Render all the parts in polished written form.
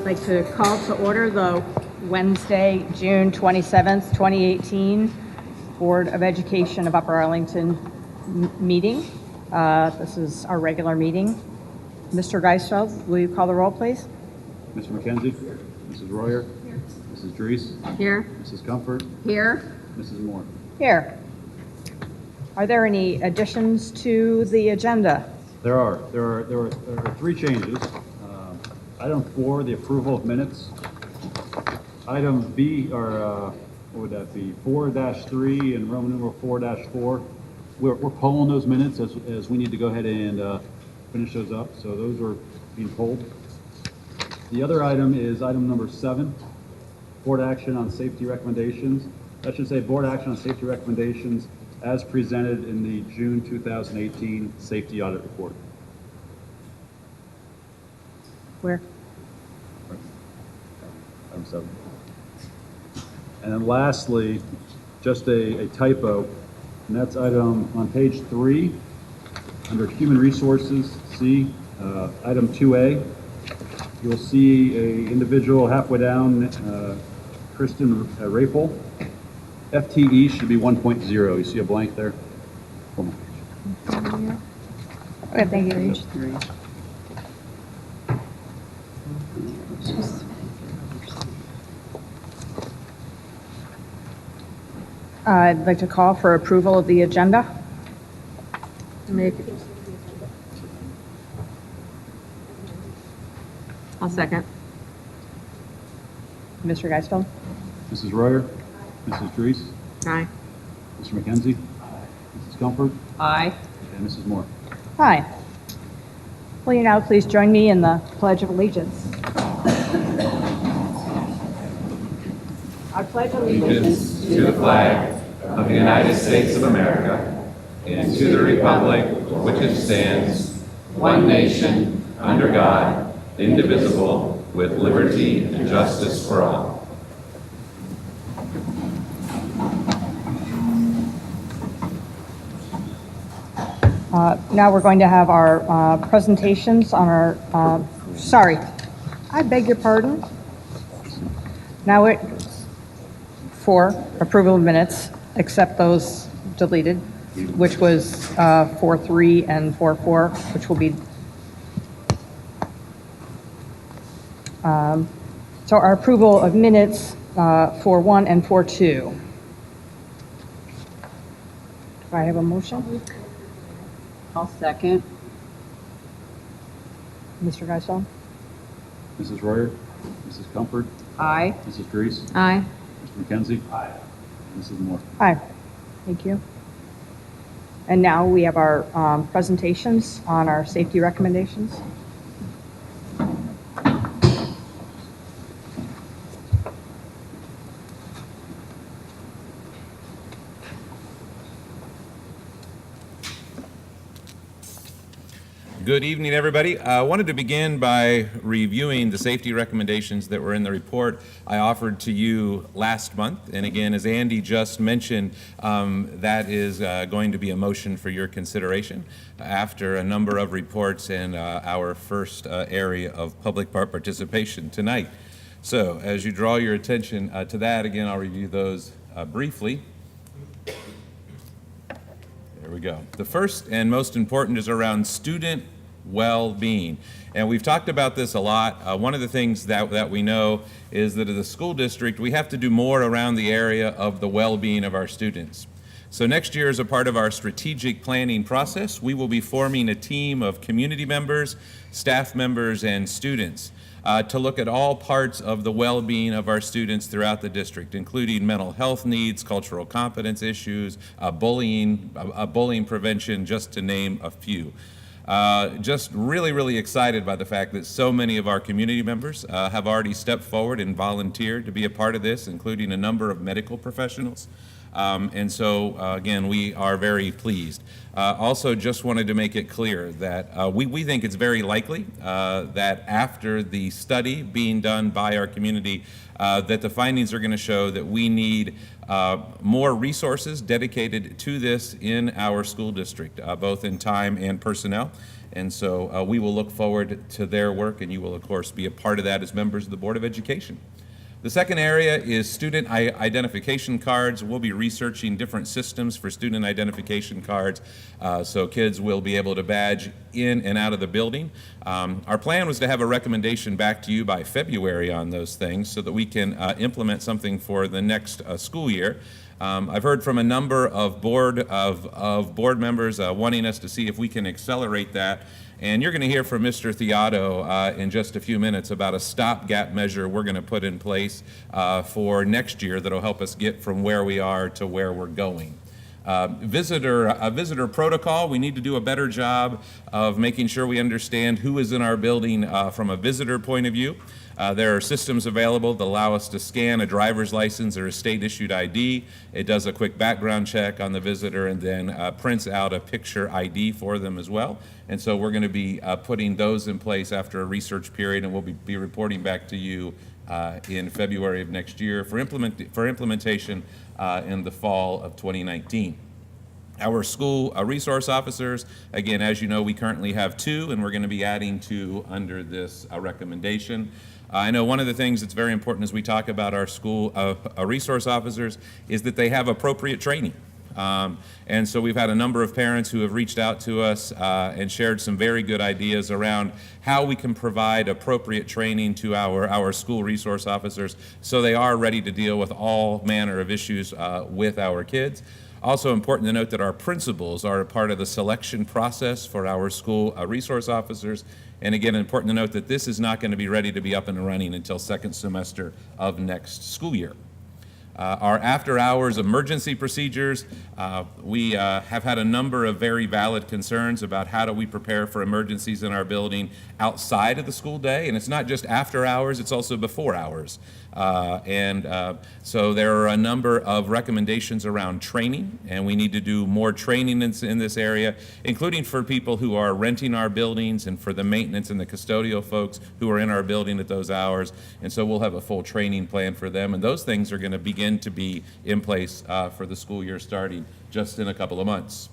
like to call to order the Wednesday, June 27th, 2018 Board of Education of Upper Arlington meeting. This is our regular meeting. Mr. Geisfeld, will you call the roll, please? Mr. McKenzie? Here. Mrs. Royer? Here. Mrs. Drees? Here. Mrs. Comfort? Here. Mrs. Moore? Here. Are there any additions to the agenda? There are three changes. Item 4, the approval of minutes. Item B, or what would that be? 4-3 and Roman numeral 4-4. We're pulling those minutes as we need to go ahead and finish those up. So those are being pulled. The other item is item number 7, board action on safety recommendations. That should say board action on safety recommendations as presented in the June 2018 safety audit report. Where? Item 7. And then lastly, just a typo, and that's item on page 3 under human resources, C, item 2A. You'll see a individual halfway down, Kristen Rapel. FTE should be 1.0. You see a blank there? Okay, thank you. Page 3. I'd like to call for approval of the agenda. I'll second. Mr. Geisfeld? Mrs. Royer? Mrs. Drees? Aye. Mr. McKenzie? Mrs. Comfort? Aye. And Mrs. Moore. Hi. Will you now please join me in the Pledge of Allegiance? I pledge Allegiance to the flag of the United States of America and to the republic which it stands, one nation, under God, indivisible, with liberty and justice for all. Now we're going to have our presentations on our, sorry, I beg your pardon. Now it's for approval of minutes, except those deleted, which was 4-3 and 4-4, which will be, so our approval of minutes 4-1 and 4-2. Do I have a motion? I'll second. Mr. Geisel? Mrs. Royer? Mrs. Comfort? Aye. Mrs. Drees? Aye. Mr. McKenzie? Aye. Mrs. Moore. Hi, thank you. And now we have our presentations on our safety recommendations. Good evening, everybody. I wanted to begin by reviewing the safety recommendations that were in the report I offered to you last month. And again, as Andy just mentioned, that is going to be a motion for your consideration after a number of reports and our first area of public participation tonight. So as you draw your attention to that, again, I'll review those briefly. There we go. The first and most important is around student well-being. And we've talked about this a lot. One of the things that we know is that as a school district, we have to do more around the area of the well-being of our students. So next year, as a part of our strategic planning process, we will be forming a team of community members, staff members, and students to look at all parts of the well-being of our students throughout the district, including mental health needs, cultural competence issues, bullying prevention, just to name a few. Just really excited by the fact that so many of our community members have already stepped forward and volunteered to be a part of this, including a number of medical professionals. And so, again, we are very pleased. Also, just wanted to make it clear that we think it's very likely that after the study being done by our community, that the findings are going to show that we need more resources dedicated to this in our school district, both in time and personnel. And so we will look forward to their work, and you will, of course, be a part of that as members of the Board of Education. The second area is student identification cards. We'll be researching different systems for student identification cards, so kids will be able to badge in and out of the building. Our plan was to have a recommendation back to you by February on those things so that we can implement something for the next school year. I've heard from a number of board members wanting us to see if we can accelerate that. And you're going to hear from Mr. Theodore in just a few minutes about a stopgap measure we're going to put in place for next year that'll help us get from where we are to where we're going. Visitor protocol, we need to do a better job of making sure we understand who is in our building from a visitor point of view. There are systems available that allow us to scan a driver's license or a state-issued ID. It does a quick background check on the visitor and then prints out a picture ID for them as well. And so we're going to be putting those in place after a research period, and we'll be reporting back to you in February of next year for implementation in the fall of 2019. Our school resource officers, again, as you know, we currently have 2, and we're going to be adding 2 under this recommendation. I know one of the things that's very important as we talk about our school resource officers is that they have appropriate training. And so we've had a number of parents who have reached out to us and shared some very good ideas around how we can provide appropriate training to our school resource officers so they are ready to deal with all manner of issues with our kids. Also important to note that our principals are a part of the selection process for our school resource officers. And again, important to note that this is not going to be ready to be up and running until second semester of next school year. Our after-hours emergency procedures, we have had a number of very valid concerns about how do we prepare for emergencies in our building outside of the school day, and it's not just after hours, it's also before hours. So there are a number of recommendations around training, and we need to do more training in this area, including for people who are renting our buildings and for the maintenance and the custodial folks who are in our building at those hours. And so we'll have a full training plan for them, and those things are going to begin to be in place for the school year starting just in a couple of months.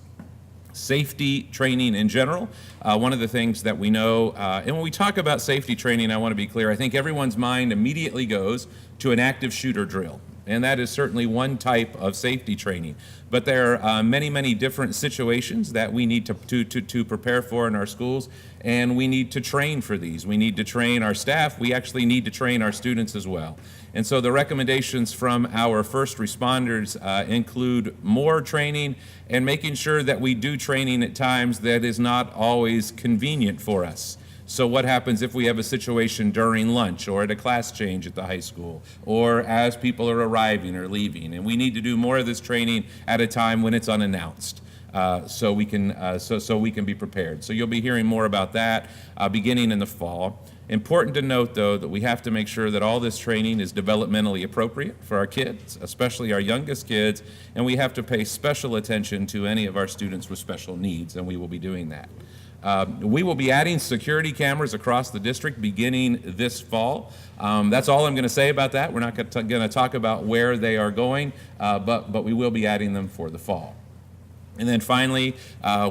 Safety training in general, one of the things that we know, and when we talk about safety training, I want to be clear, I think everyone's mind immediately goes to an active shooter drill. And that is certainly one type of safety training. But there are many, many different situations that we need to prepare for in our schools, and we need to train for these. We need to train our staff. We actually need to train our students as well. And so the recommendations from our first responders include more training and making sure that we do training at times that is not always convenient for us. So what happens if we have a situation during lunch or at a class change at the high school or as people are arriving or leaving? And we need to do more of this training at a time when it's unannounced. So we can be prepared. So you'll be hearing more about that beginning in the fall. Important to note, though, that we have to make sure that all this training is developmentally appropriate for our kids, especially our youngest kids, and we have to pay special attention to any of our students with special needs, and we will be doing that. We will be adding security cameras across the district beginning this fall. That's all I'm going to say about that. We're not going to talk about where they are going, but we will be adding them for the fall. And then finally,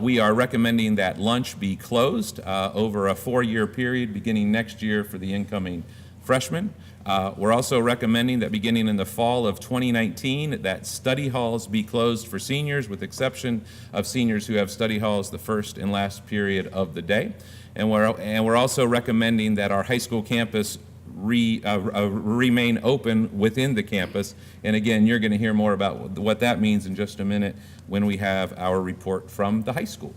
we are recommending that lunch be closed over a 4-year period beginning next year for the incoming freshmen. We're also recommending that beginning in the fall of 2019, that study halls be closed for seniors, with exception of seniors who have study halls the first and last period of the day. And we're also recommending that our high school campus remain open within the campus. And again, you're going to hear more about what that means in just a minute when we have our report from the high school.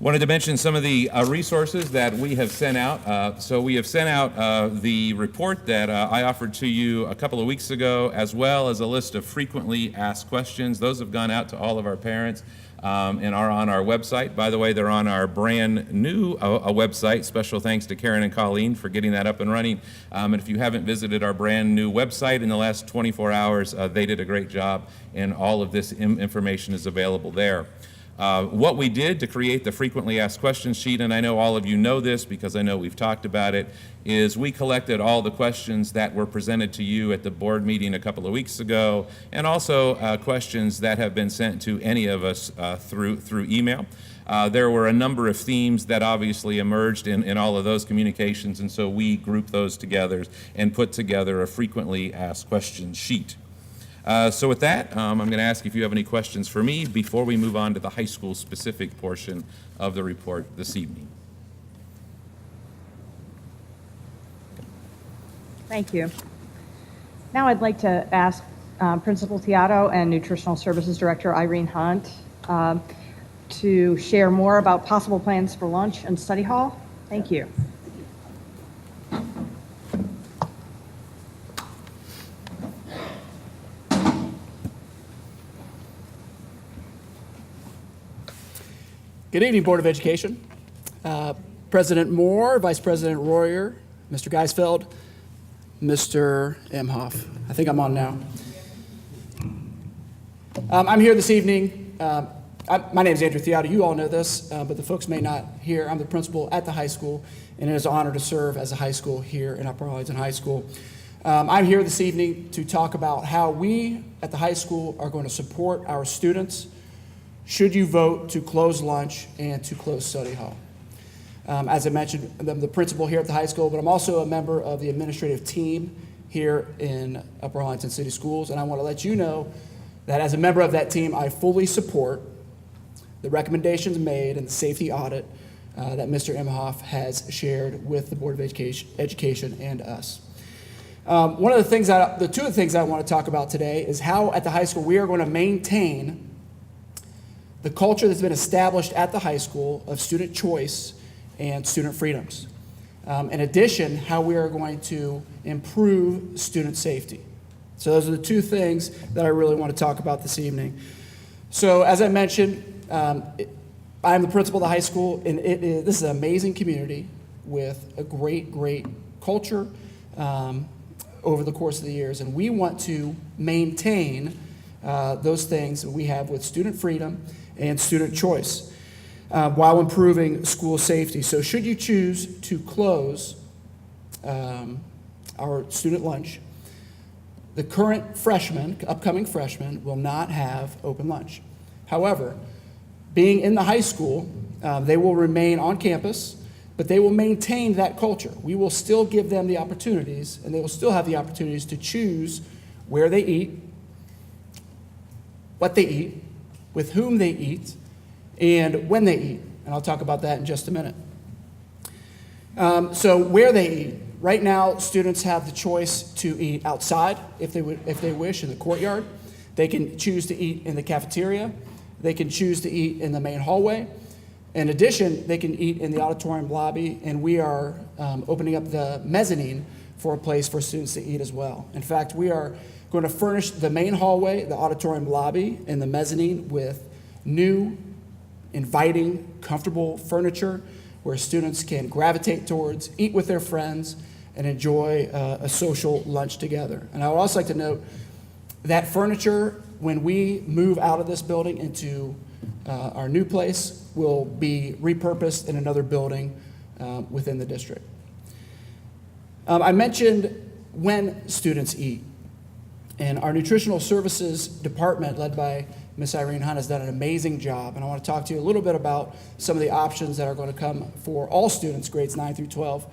Wanted to mention some of the resources that we have sent out. So we have sent out the report that I offered to you a couple of weeks ago, as well as a list of frequently asked questions. Those have gone out to all of our parents and are on our website. By the way, they're on our brand new website. Special thanks to Karen and Colleen for getting that up and running. And if you haven't visited our brand new website in the last 24 hours, they did a great job, and all of this information is available there. What we did to create the frequently asked questions sheet, and I know all of you know this because I know we've talked about it, is we collected all the questions that were presented to you at the board meeting a couple of weeks ago, and also questions that have been sent to any of us through email. There were a number of themes that obviously emerged in all of those communications, and so we grouped those together and put together a frequently asked questions sheet. So with that, I'm going to ask if you have any questions for me before we move on to the high school specific portion of the report this evening. Thank you. Now I'd like to ask Principal Theodore and Nutritional Services Director Irene Hunt to share more about possible plans for lunch and study hall. Thank you. Good evening, Board of Education. President Moore, Vice President Royer, Mr. Geisfeld, Mr. Imhoff. I think I'm on now. I'm here this evening. My name is Andrew Theodore. You all know this, but the folks may not hear. I'm the principal at the high school, and it is an honor to serve as a high school here in Upper Arlington High School. I'm here this evening to talk about how we at the high school are going to support our students should you vote to close lunch and to close study hall. As I mentioned, I'm the principal here at the high school, but I'm also a member of the administrative team here in Upper Arlington City Schools, and I want to let you know that as a member of that team, I fully support the recommendations made in the safety audit that Mr. Imhoff has shared with the Board of Education and us. The two of the things I want to talk about today is how at the high school we are going to maintain the culture that's been established at the high school of student choice and student freedoms. In addition, how we are going to improve student safety. So those are the two things that I really want to talk about this evening. So as I mentioned, I'm the principal of the high school, and this is an amazing community with a great culture over the course of the years. And we want to maintain those things that we have with student freedom and student choice while improving school safety. So should you choose to close our student lunch, the current freshmen, upcoming freshmen, will not have open lunch. However, being in the high school, they will remain on campus, but they will maintain that culture. We will still give them the opportunities, and they will still have the opportunities to choose where they eat, what they eat, with whom they eat, and when they eat. And I'll talk about that in just a minute. So where they eat. Right now, students have the choice to eat outside if they wish in the courtyard. They can choose to eat in the cafeteria. They can choose to eat in the main hallway. In addition, they can eat in the auditorium lobby, and we are opening up the mezzanine for a place for students to eat as well. In fact, we are going to furnish the main hallway, the auditorium lobby, and the mezzanine with new, inviting, comfortable furniture where students can gravitate towards, eat with their friends, and enjoy a social lunch together. And I would also like to note that furniture, when we move out of this building into our new place, will be repurposed in another building within the district. I mentioned when students eat. And our nutritional services department, led by Ms. Irene Hunt, has done an amazing job. And I want to talk to you a little bit about some of the options that are going to come for all students, grades 9 through 12.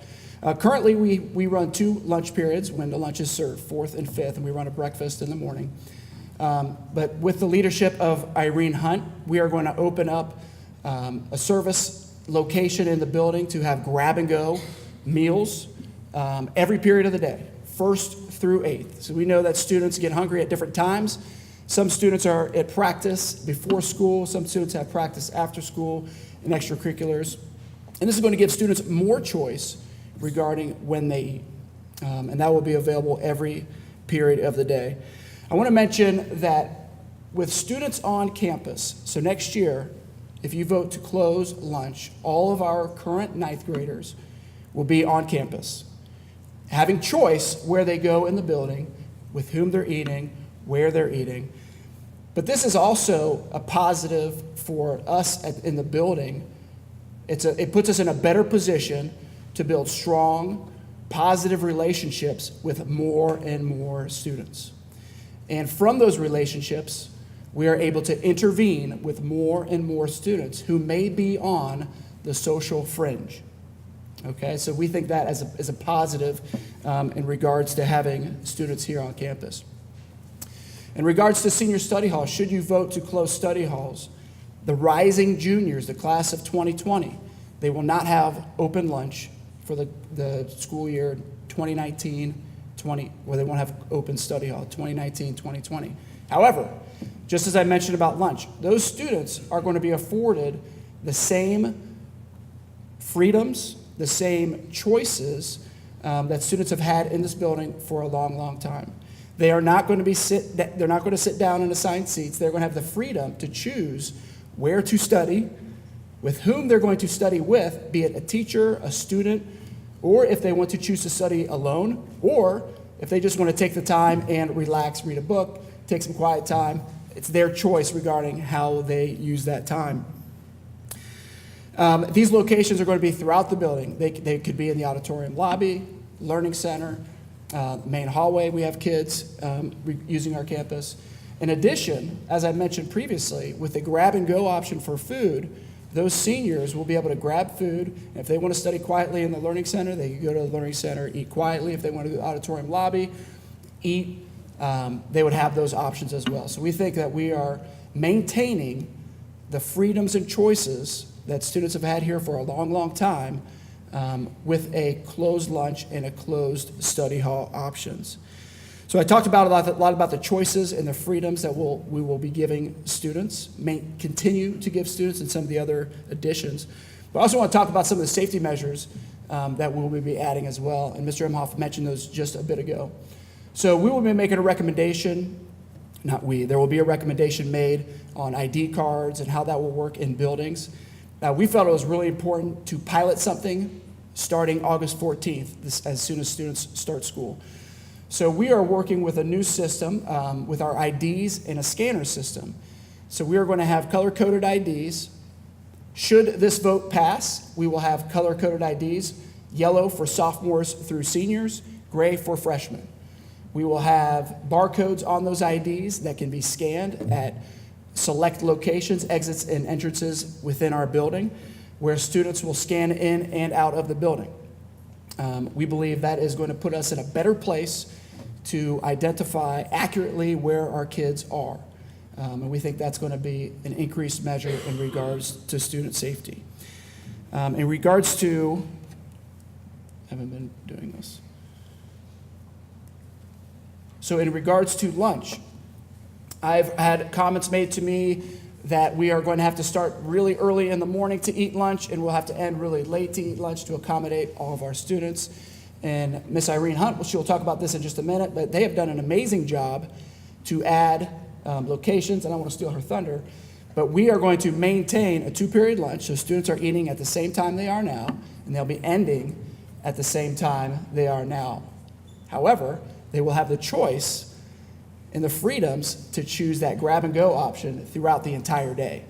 Currently, we run 2 lunch periods when the lunch is served, 4th and 5th, and we run a breakfast in the morning. But with the leadership of Irene Hunt, we are going to open up a service location in the building to have grab-and-go meals every period of the day, 1st through 8th. So we know that students get hungry at different times. Some students are at practice before school, some students have practice after school and extracurriculars. And this is going to give students more choice regarding when they eat. And that will be available every period of the day. I want to mention that with students on campus, so next year, if you vote to close lunch, all of our current ninth graders will be on campus, having choice where they go in the building, with whom they're eating, where they're eating. But this is also a positive for us in the building. It puts us in a better position to build strong, positive relationships with more and more students. And from those relationships, we are able to intervene with more and more students who may be on the social fringe. Okay, so we think that as a positive in regards to having students here on campus. In regards to senior study halls, should you vote to close study halls, the rising juniors, the class of 2020, they will not have open lunch for the school year 2019-20, well, they won't have open study hall 2019-2020. However, just as I mentioned about lunch, those students are going to be afforded the same freedoms, the same choices that students have had in this building for a long, long time. They are not going to they're not going to sit down in assigned seats. They're going to have the freedom to choose where to study, with whom they're going to study with, be it a teacher, a student, or if they want to choose to study alone, or if they just want to take the time and relax, read a book, take some quiet time. It's their choice regarding how they use that time. These locations are going to be throughout the building. They could be in the auditorium lobby, learning center, main hallway. We have kids using our campus. In addition, as I mentioned previously, with the grab and go option for food, those seniors will be able to grab food. If they want to study quietly in the learning center, they can go to the learning center, eat quietly. If they want to go to the auditorium lobby, eat, they would have those options as well. So we think that we are maintaining the freedoms and choices that students have had here for a long, long time with a closed lunch and a closed study hall options. So I talked about a lot about the choices and the freedoms that we will be giving students, continue to give students, and some of the other additions. But I also want to talk about some of the safety measures that we will be adding as well, and Mr. Emhoff mentioned those just a bit ago. So we will be making a recommendation, there will be a recommendation made on ID cards and how that will work in buildings. We felt it was really important to pilot something starting August 14th, as soon as students start school. So we are working with a new system with our IDs and a scanner system. So we are going to have color-coded IDs. Should this vote pass, we will have color-coded IDs, yellow for sophomores through seniors, gray for freshmen. We will have barcodes on those IDs that can be scanned at select locations, exits and entrances within our building, where students will scan in and out of the building. We believe that is going to put us in a better place to identify accurately where our kids are. And we think that's going to be an increased measure in regards to student safety. In regards to, I haven't been doing this. So in regards to lunch, I've had comments made to me that we are going to have to start really early in the morning to eat lunch, and we'll have to end really late to eat lunch to accommodate all of our students. And Miss Irene Hunt, she'll talk about this in just a minute, but they have done an amazing job to add locations, and I don't want to steal her thunder, but we are going to maintain a 2-period lunch, so students are eating at the same time they are now, and they'll be ending at the same time they are now. However, they will have the choice and the freedoms to choose that grab-and-go option throughout the entire day.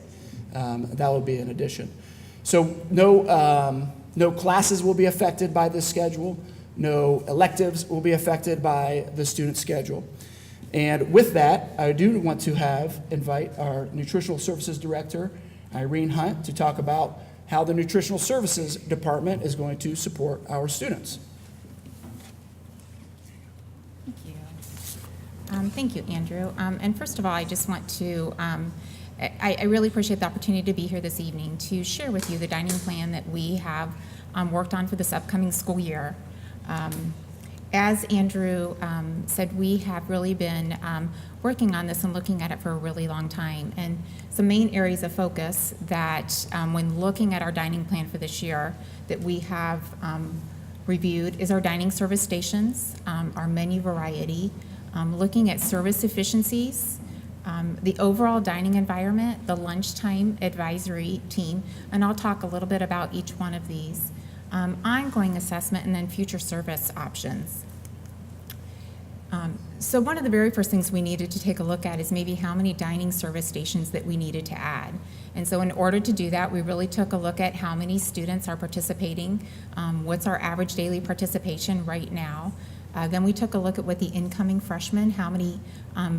That will be an addition. So no classes will be affected by this schedule. No electives will be affected by the student schedule. And with that, I do want to invite our Nutritional Services Director, Irene Hunt, to talk about how the Nutritional Services Department is going to support our students. Thank you, Andrew. And first of all, I just want to, I really appreciate the opportunity to be here this evening to share with you the dining plan that we have worked on for this upcoming school year. As Andrew said, we have really been working on this and looking at it for a really long time. And some main areas of focus that, when looking at our dining plan for this year, that we have reviewed is our dining service stations, our menu variety, looking at service efficiencies, the overall dining environment, the lunchtime advisory team, and I'll talk a little bit about each one of these. Ongoing assessment, and then future service options. So one of the very first things we needed to take a look at is maybe how many dining service stations that we needed to add. And so in order to do that, we really took a look at how many students are participating, what's our average daily participation right now. Then we took a look at what the incoming freshmen, how many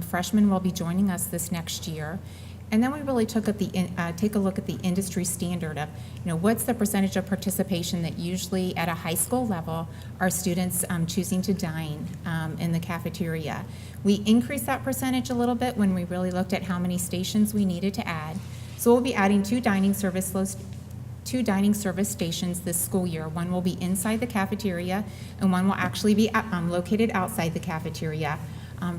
freshmen will be joining us this next year. And then we really take a look at the industry standard of, what's the percentage of participation that usually at a high school level are students choosing to dine in the cafeteria. We increased that percentage a little bit when we really looked at how many stations we needed to add. So we'll be adding two dining service stations this school year. One will be inside the cafeteria, and one will actually be located outside the cafeteria.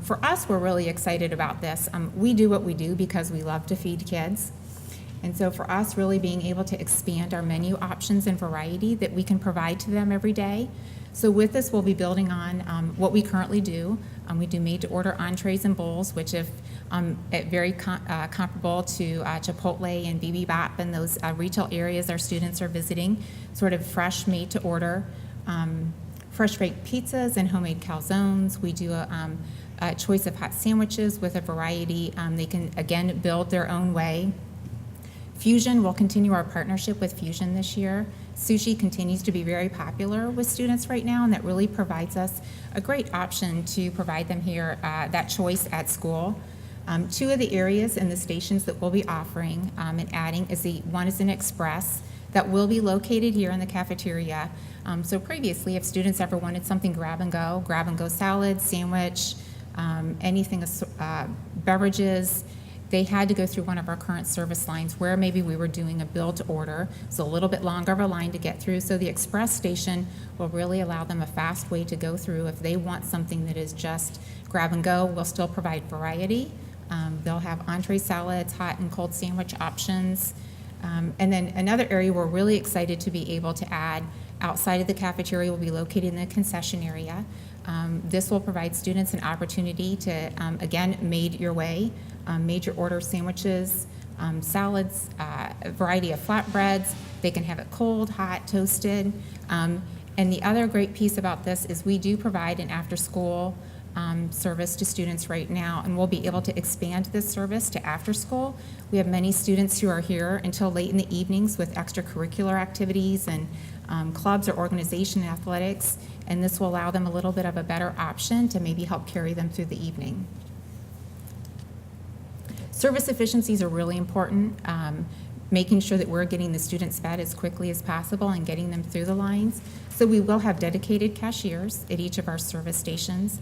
For us, we're really excited about this. We do what we do because we love to feed kids. And so for us, really being able to expand our menu options and variety that we can provide to them every day. So with this, we'll be building on what we currently do. We do made-to-order entrees and bowls, which is very comparable to Chipotle and Bibimbap and those retail areas our students are visiting, sort of fresh made-to-order. Fresh baked pizzas and homemade calzones. We do a choice of hot sandwiches with a variety. They can, again, build their own way. Fusion, we'll continue our partnership with Fusion this year. Sushi continues to be very popular with students right now, and that really provides us a great option to provide them here that choice at school. Two of the areas and the stations that we'll be offering and adding is one is an express that will be located here in the cafeteria. So previously, if students ever wanted something grab and go salad, sandwich, anything, beverages, they had to go through one of our current service lines where maybe we were doing a build to order, so a little bit longer of a line to get through. So the express station will really allow them a fast way to go through. If they want something that is just grab and go, we'll still provide variety. They'll have entree salads, hot and cold sandwich options. And then another area we're really excited to be able to add outside of the cafeteria will be located in the concession area. This will provide students an opportunity to, again, made your order sandwiches, salads, a variety of flatbreads. They can have it cold, hot, toasted. And the other great piece about this is we do provide an after-school service to students right now, and we'll be able to expand this service to after school. We have many students who are here until late in the evenings with extracurricular activities and clubs or organization athletics, and this will allow them a little bit of a better option to maybe help carry them through the evening. Service efficiencies are really important, making sure that we're getting the students fed as quickly as possible and getting them through the lines. So we will have dedicated cashiers at each of our service stations.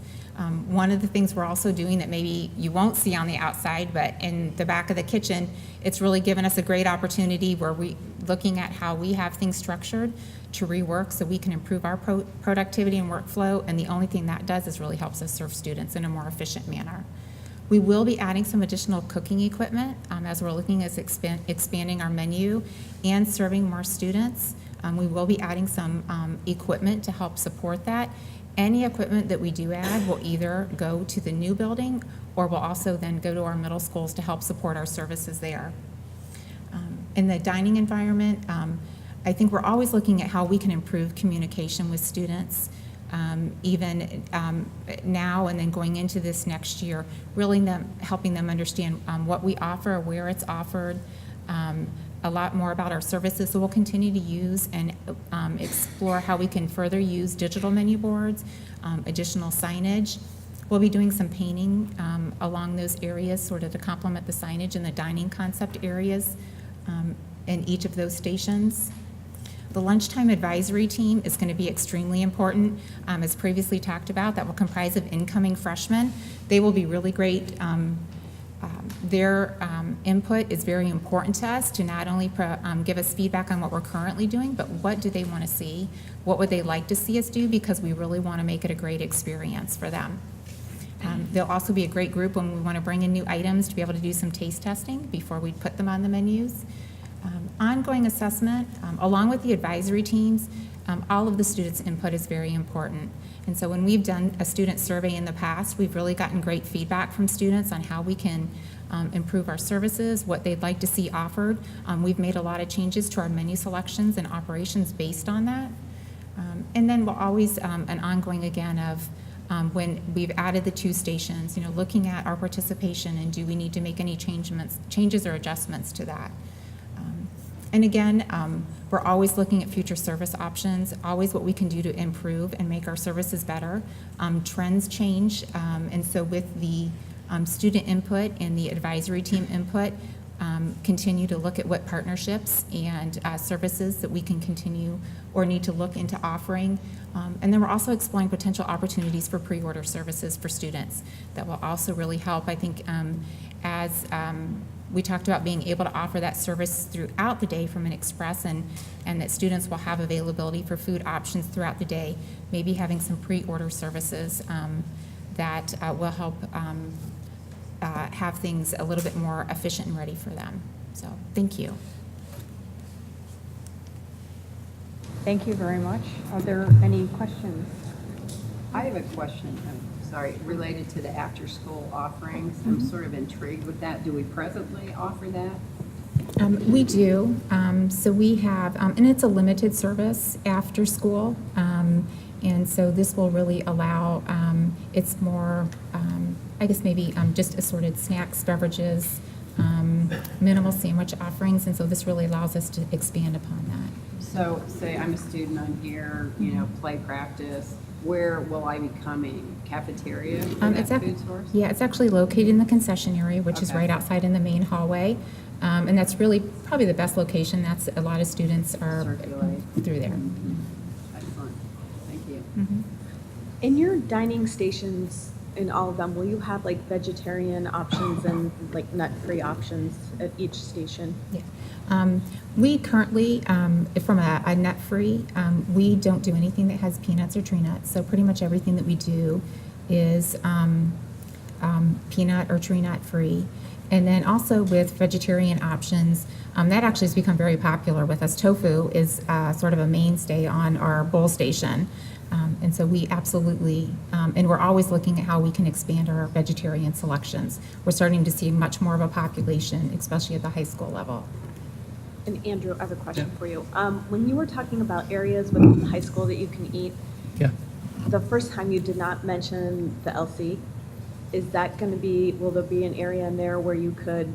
One of the things we're also doing that maybe you won't see on the outside, but in the back of the kitchen, it's really given us a great opportunity where we're looking at how we have things structured to rework so we can improve our productivity and workflow, and the only thing that does is really helps us serve students in a more efficient manner. We will be adding some additional cooking equipment as we're looking at expanding our menu and serving more students. We will be adding some equipment to help support that. Any equipment that we do add will either go to the new building or will also then go to our middle schools to help support our services there. In the dining environment, I think we're always looking at how we can improve communication with students. Even now and then going into this next year, really helping them understand what we offer, where it's offered, a lot more about our services. So we'll continue to use and explore how we can further use digital menu boards, additional signage. We'll be doing some painting along those areas sort of to complement the signage in the dining concept areas in each of those stations. The lunchtime advisory team is going to be extremely important. As previously talked about, that will comprise of incoming freshmen. They will be really great Their input is very important to us to not only give us feedback on what we're currently doing, but what do they want to see? What would they like to see us do? Because we really want to make it a great experience for them. They'll also be a great group when we want to bring in new items to be able to do some taste testing before we put them on the menus. Ongoing assessment, along with the advisory teams, all of the students' input is very important. And so when we've done a student survey in the past, we've really gotten great feedback from students on how we can improve our services, what they'd like to see offered. We've made a lot of changes to our menu selections and operations based on that. And then we'll always, an ongoing again of when we've added the 2 stations, looking at our participation and do we need to make any changes or adjustments to that. And again, we're always looking at future service options, always what we can do to improve and make our services better. Trends change, and so with the student input and the advisory team input, continue to look at what partnerships and services that we can continue or need to look into offering. And then we're also exploring potential opportunities for pre-order services for students that will also really help. I think as we talked about being able to offer that service throughout the day from an express and that students will have availability for food options throughout the day, maybe having some pre-order services that will help have things a little bit more efficient and ready for them. So thank you. Thank you very much. Are there any questions? I have a question, related to the after-school offerings. I'm sort of intrigued with that. Do we presently offer that? We do. So we have, and it's a limited service after school. And so this will really allow, it's more, I guess maybe just assorted snacks, beverages, minimal sandwich offerings. And so this really allows us to expand upon that. So say I'm a student on here, play practice. Where will I be coming? Cafeteria for that food source? Yeah, it's actually located in the concession area, which is right outside in the main hallway. And that's really probably the best location. That's a lot of students are through there. Excellent. Thank you. In your dining stations, in all of them, will you have like vegetarian options and like nut-free options at each station? Yeah. We currently, from a nut-free, we don't do anything that has peanuts or tree nuts. So pretty much everything that we do is peanut or tree nut free. And then also with vegetarian options, that actually has become very popular with us. Tofu is sort of a mainstay on our bowl station. And so we absolutely, and we're always looking at how we can expand our vegetarian selections. We're starting to see much more of a population, especially at the high school level. And Andrew, I have a question for you. When you were talking about areas within the high school that you can eat, the first time you did not mention the LC. Is that going to be, will there be an area in there where you could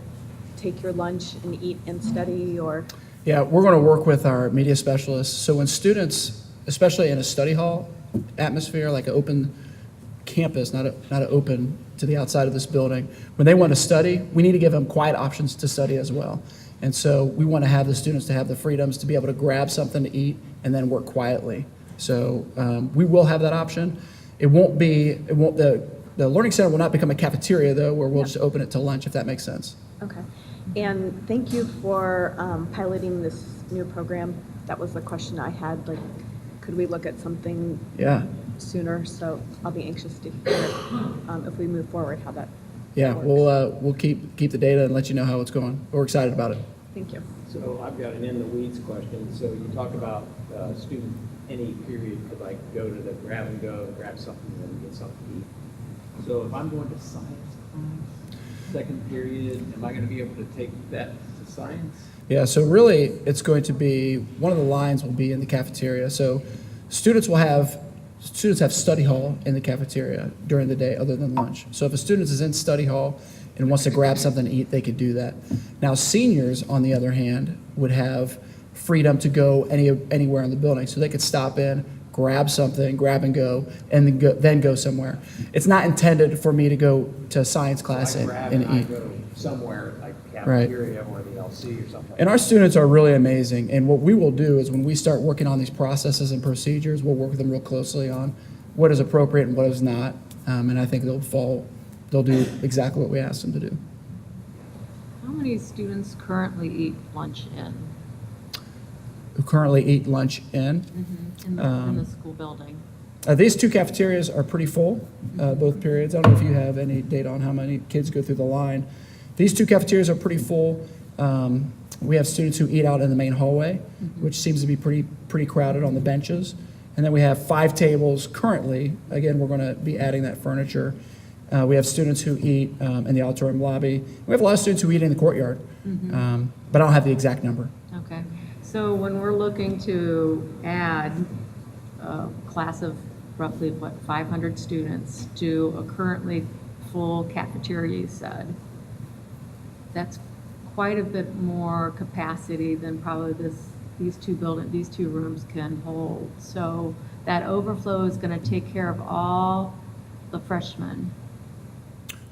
take your lunch and eat and study, or? Yeah, we're going to work with our media specialists. So when students, especially in a study hall atmosphere, like an open campus, not an open to the outside of this building, when they want to study, we need to give them quiet options to study as well. And so we want to have the students to have the freedoms to be able to grab something to eat and then work quietly. So we will have that option. The Learning Center will not become a cafeteria, though, where we'll just open it to lunch, if that makes sense. Okay. And thank you for piloting this new program. That was the question I had. Like, could we look at something sooner? So I'll be anxious to hear if we move forward how that works. We'll keep the data and let you know how it's going. We're excited about it. Thank you. So I've got an in the weeds question. So you talk about student any period could like go to the grab and go, grab something, and then get something to eat. So if I'm going to science class, second period, am I going to be able to take that to science? Yeah, so really it's going to be, one of the lines will be in the cafeteria. So students have study hall in the cafeteria during the day other than lunch. So if a student is in study hall and wants to grab something to eat, they could do that. Now seniors, on the other hand, would have freedom to go anywhere in the building. So they could stop in, grab something, grab and go, and then go somewhere. It's not intended for me to go to science class So I grab and I eat. go somewhere like cafeteria or the LC or something. And our students are really amazing. And what we will do is when we start working on these processes and procedures, we'll work with them real closely on what is appropriate and what is not. And I think they'll do exactly what we asked them to do. How many students currently eat lunch Who currently eat lunch in. in the school building? These two cafeterias are pretty full, both periods. I don't know if you have any data on how many kids go through the line. These two cafeterias are pretty full. We have students who eat out in the main hallway, which seems to be pretty crowded on the benches. And then we have 5 tables currently. Again, we're going to be adding that furniture. We have students who eat in the auditorium lobby. We have a lot of students who eat in the courtyard, but I don't have the exact number. Okay, so when we're looking to add a class of roughly, 500 students to a currently full cafeteria, you said, that's quite a bit more capacity than probably these two rooms can hold. So that overflow is going to take care of all the freshmen.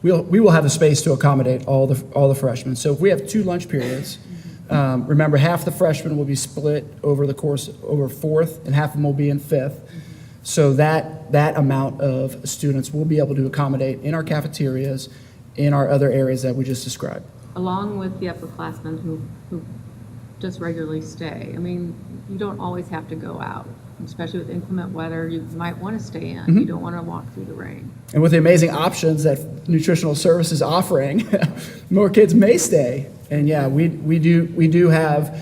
We will have a space to accommodate all the freshmen. So if we have 2 lunch periods, remember half the freshmen will be split over the course over 4th, and half of them will be in 5th. So that amount of students will be able to accommodate in our cafeterias, in our other areas that we just described. Along with the upperclassmen who just regularly stay. I mean, you don't always have to go out, especially with inclement weather. You might want to stay in. You don't want to walk through the rain. And with the amazing options that nutritional service is offering, more kids may stay. And yeah, we do have,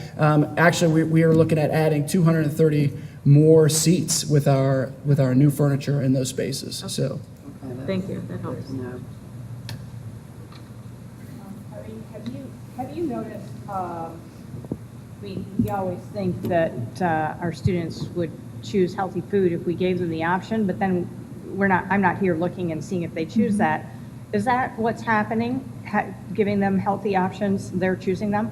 actually we are looking at adding 230 more seats with our new furniture in those spaces. So Thank you, that helps. Have you noticed, we always think that our students would choose healthy food if we gave them the option, but then I'm not here looking and seeing if they choose that. Is that what's happening? Giving them healthy options, they're choosing them?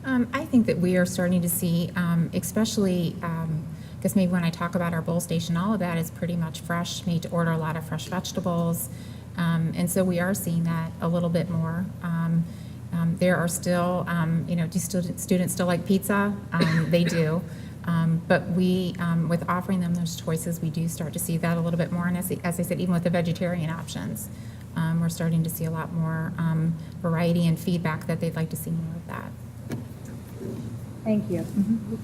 I think that we are starting to see, especially, because maybe when I talk about our bowl station, all of that is pretty much fresh. We need to order a lot of fresh vegetables. And so we are seeing that a little bit more. There are still, do students still like pizza? They do. But we, with offering them those choices, we do start to see that a little bit more. And as I said, even with the vegetarian options, we're starting to see a lot more variety and feedback that they'd like to see more of that. Thank you.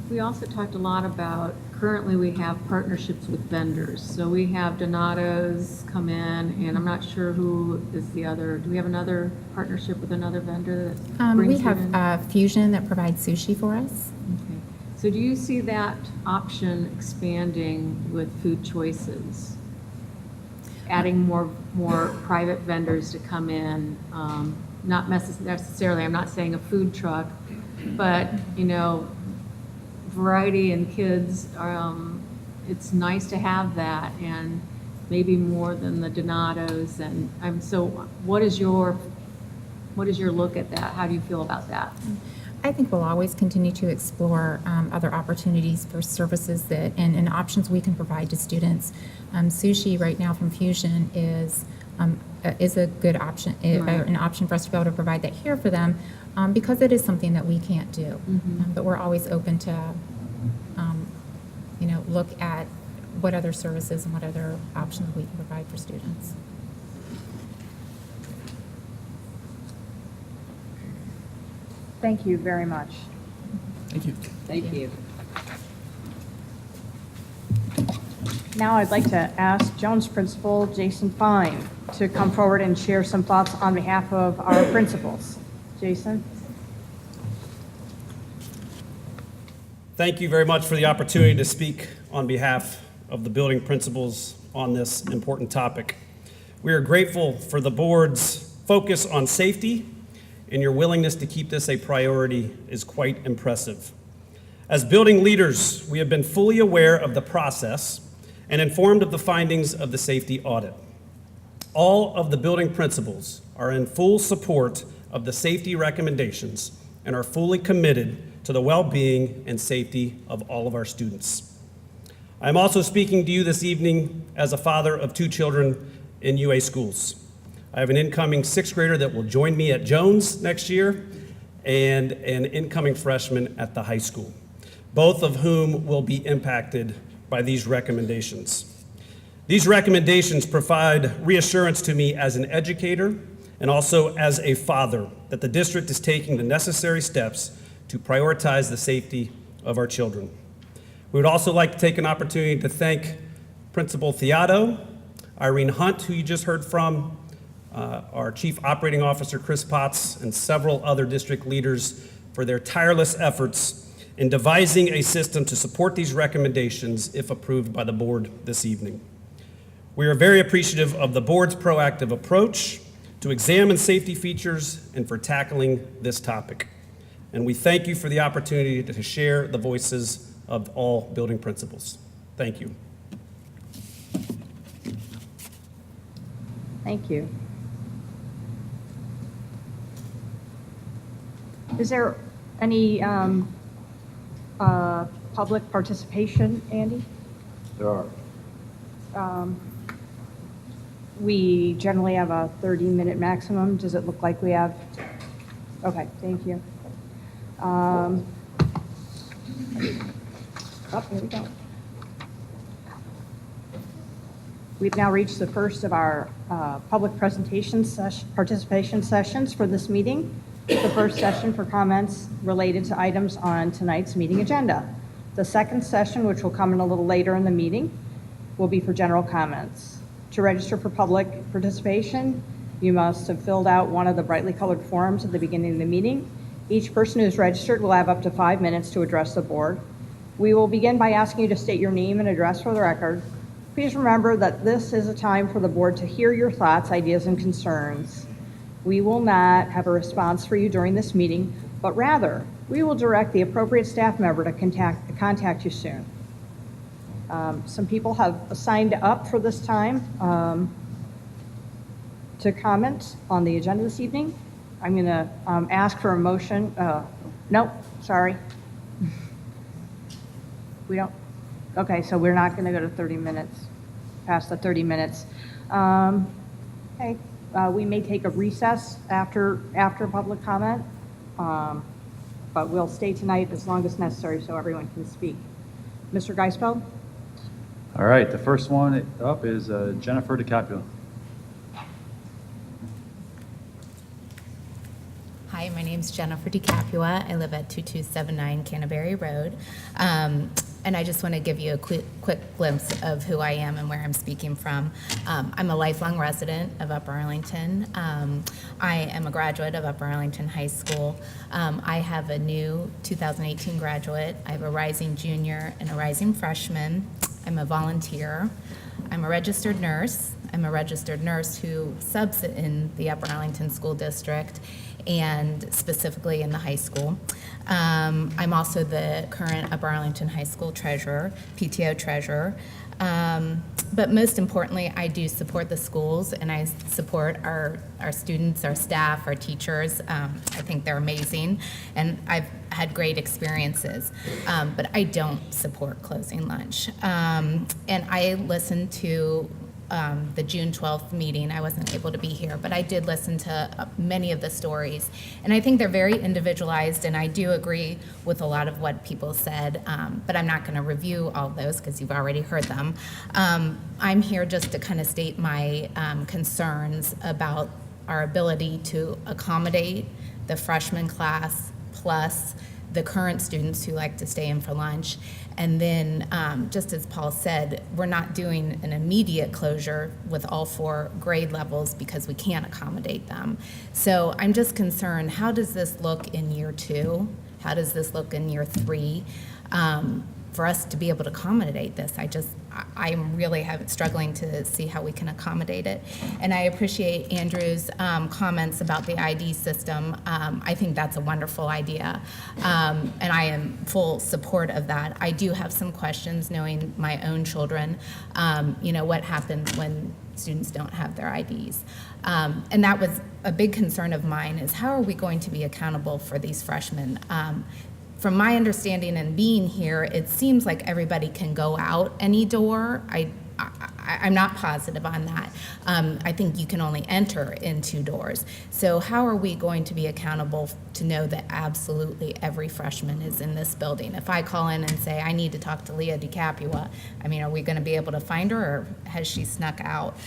We also talked a lot about, currently we have partnerships with vendors. So we have Donato's come in, and I'm not sure who is the other. Do we have another partnership with another vendor that brings We it in? have Fusion that provides sushi for us. Okay. So do you see that option expanding with food choices? Adding more private vendors to come in, not necessarily, I'm not saying a food truck, but, variety in kids, it's nice to have that, and maybe more than the Donato's. And so what is your look at that? How do you feel about that? I think we'll always continue to explore other opportunities for services and options we can provide to students. Sushi right now from Fusion is a good option, an option for us to be able to provide that here for them, because it is something that we can't do. But we're always open to, look at what other services and what other options we can provide for students. Thank you very much. thank you. Thank you. Now I'd like to ask Jones Principal Jason Fine to come forward and share some thoughts on behalf of our principals. Jason? Thank you very much for the opportunity to speak on behalf of the building principals on this important topic. We are grateful for the board's focus on safety, and your willingness to keep this a priority is quite impressive. As building leaders, we have been fully aware of the process and informed of the findings of the safety audit. All of the building principals are in full support of the safety recommendations and are fully committed to the well-being and safety of all of our students. I'm also speaking to you this evening as a father of 2 children in UA schools. I have an incoming 6th grader that will join me at Jones next year and an incoming freshman at the high school, both of whom will be impacted by these recommendations. These recommendations provide reassurance to me as an educator and also as a father, that the district is taking the necessary steps to prioritize the safety of our children. We would also like to take an opportunity to thank Principal Theodore, Irene Hunt, who you just heard from, our Chief Operating Officer, Chris Potts, and several other district leaders for their tireless efforts in devising a system to support these recommendations if approved by the board this evening. We are very appreciative of the board's proactive approach to examine safety features and for tackling this topic. And we thank you for the opportunity to share the voices of all building principals. Thank you. Thank you. Is there any public participation, Andy? There are. We generally have a 30-minute maximum. Does it look like we have? Okay, thank you. Oh, here we go. We've now reached the first of our public participation sessions for this meeting. The first session for comments related to items on tonight's meeting agenda. The second session, which will come in a little later in the meeting, will be for general comments. To register for public participation, you must have filled out one of the brightly colored forms at the beginning of the meeting. Each person who's registered will have up to 5 minutes to address the board. We will begin by asking you to state your name and address for the record. Please remember that this is a time for the board to hear your thoughts, ideas, and concerns. We will not have a response for you during this meeting, but rather, we will direct the appropriate staff member to contact you soon. Some people have signed up for this time to comment on the agenda this evening. I'm going to ask for a motion. Nope, sorry. We don't. Okay, so we're not going to go to 30 minutes, past the 30 minutes. Okay. We may take a recess after public comment, but we'll stay tonight as long as necessary so everyone can speak. Mr. Geisfeld? All right, the first one up is Jennifer DiCaprio. Hi, my name's Jennifer DeCapua. I live at 2279 Canterbury Road. And I just want to give you a quick glimpse of who I am and where I'm speaking from. I'm a lifelong resident of Upper Arlington. I am a graduate of Upper Arlington High School. I have a new 2018 graduate. I have a rising junior and a rising freshman. I'm a volunteer. I'm a registered nurse. I'm a registered nurse who subs in the Upper Arlington School District and specifically in the high school. I'm also the current Upper Arlington High School treasurer, PTO treasurer. But most importantly, I do support the schools and I support our students, our staff, our teachers. I think they're amazing and I've had great experiences, but I don't support closing lunch. And I listened to the June 12th meeting. I wasn't able to be here, but I did listen to many of the stories. And I think they're very individualized, and I do agree with a lot of what people said, but I'm not going to review all those because you've already heard them. I'm here just to kind of state my concerns about our ability to accommodate the freshman class plus the current students who like to stay in for lunch. And then, just as Paul said, we're not doing an immediate closure with all 4 grade levels because we can't accommodate them. So I'm just concerned, how does this look in year 2? How does this look in year 3? For us to be able to accommodate this, I'm really struggling to see how we can accommodate it. And I appreciate Andrew's comments about the ID system. I think that's a wonderful idea, and I am full support of that. I do have some questions knowing my own children, what happens when students don't have their IDs. And that was a big concern of mine, is how are we going to be accountable for these freshmen? From my understanding and being here, it seems like everybody can go out any door. I I'm not positive on that. I think you can only enter in 2 doors. So how are we going to be accountable to know that absolutely every freshman is in this building? If I call in and say, I need to talk to Leah Kapwaa, I mean, are we going to be able to find her, or has she snuck out?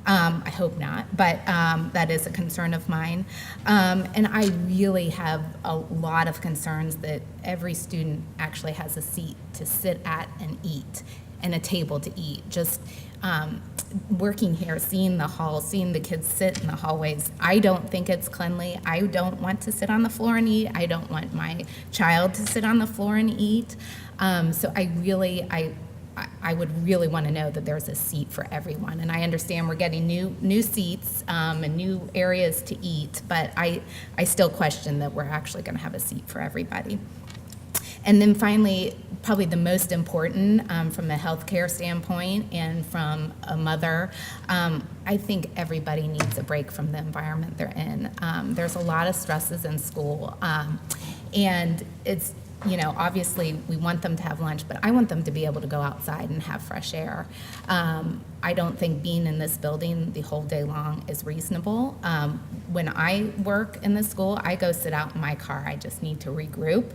I hope not, but that is a concern of mine. And I really have a lot of concerns that every student actually has a seat to sit at and eat, and a table to eat. Just working here, seeing the halls, seeing the kids sit in the hallways, I don't think it's cleanly. I don't want to sit on the floor and eat. I don't want my child to sit on the floor and eat. So I would really want to know that there's a seat for everyone. And I understand we're getting new seats and new areas to eat, but I still question that we're actually going to have a seat for everybody. And then finally, probably the most important from a healthcare standpoint and from a mother, I think everybody needs a break from the environment they're in. There's a lot of stresses in school, and it's, you know, obviously we want them to have lunch, but I want them to be able to go outside and have fresh air. I don't think being in this building the whole day long is reasonable. When I work in the school, I go sit out in my car. I just need to regroup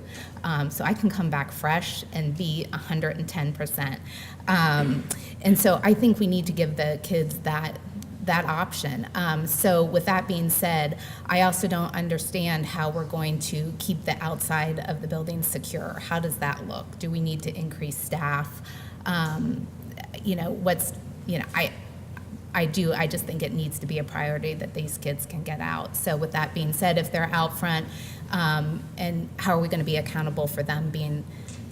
so I can come back fresh and be 110%. And so I think we need to give the kids that option. So with that being said, I also don't understand how we're going to keep the outside of the building secure. How does that look? Do we need to increase staff? I just think it needs to be a priority that these kids can get out. So with that being said, if they're out front, and how are we going to be accountable for them being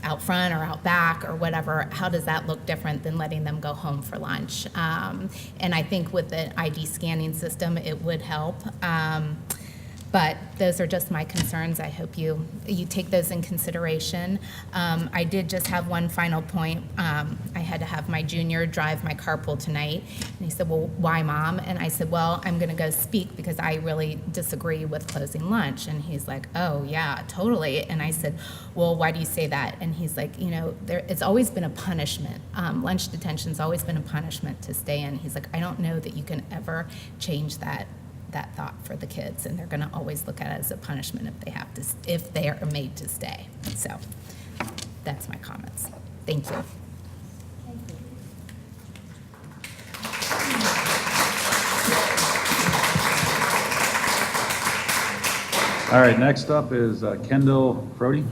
out front or out back or whatever? How does that look different than letting them go home for lunch? And I think with the ID scanning system, it would help. But those are just my concerns. I hope you take those in consideration. I did just have one final point. I had to have my junior drive my carpool tonight. And he said, well, why, Mom? And I said, well, I'm going to go speak because I really disagree with closing lunch. And he's like, oh, yeah, totally. And I said, well, why do you say that? And he's like, you know, it's always been a punishment. Lunch detention's always been a punishment to stay in. He's like, I don't know that you can ever change that thought for the kids, and they're going to always look at it as a punishment if they are made to stay. So that's my comments. Thank you. All right, next up is Kendall Crotty.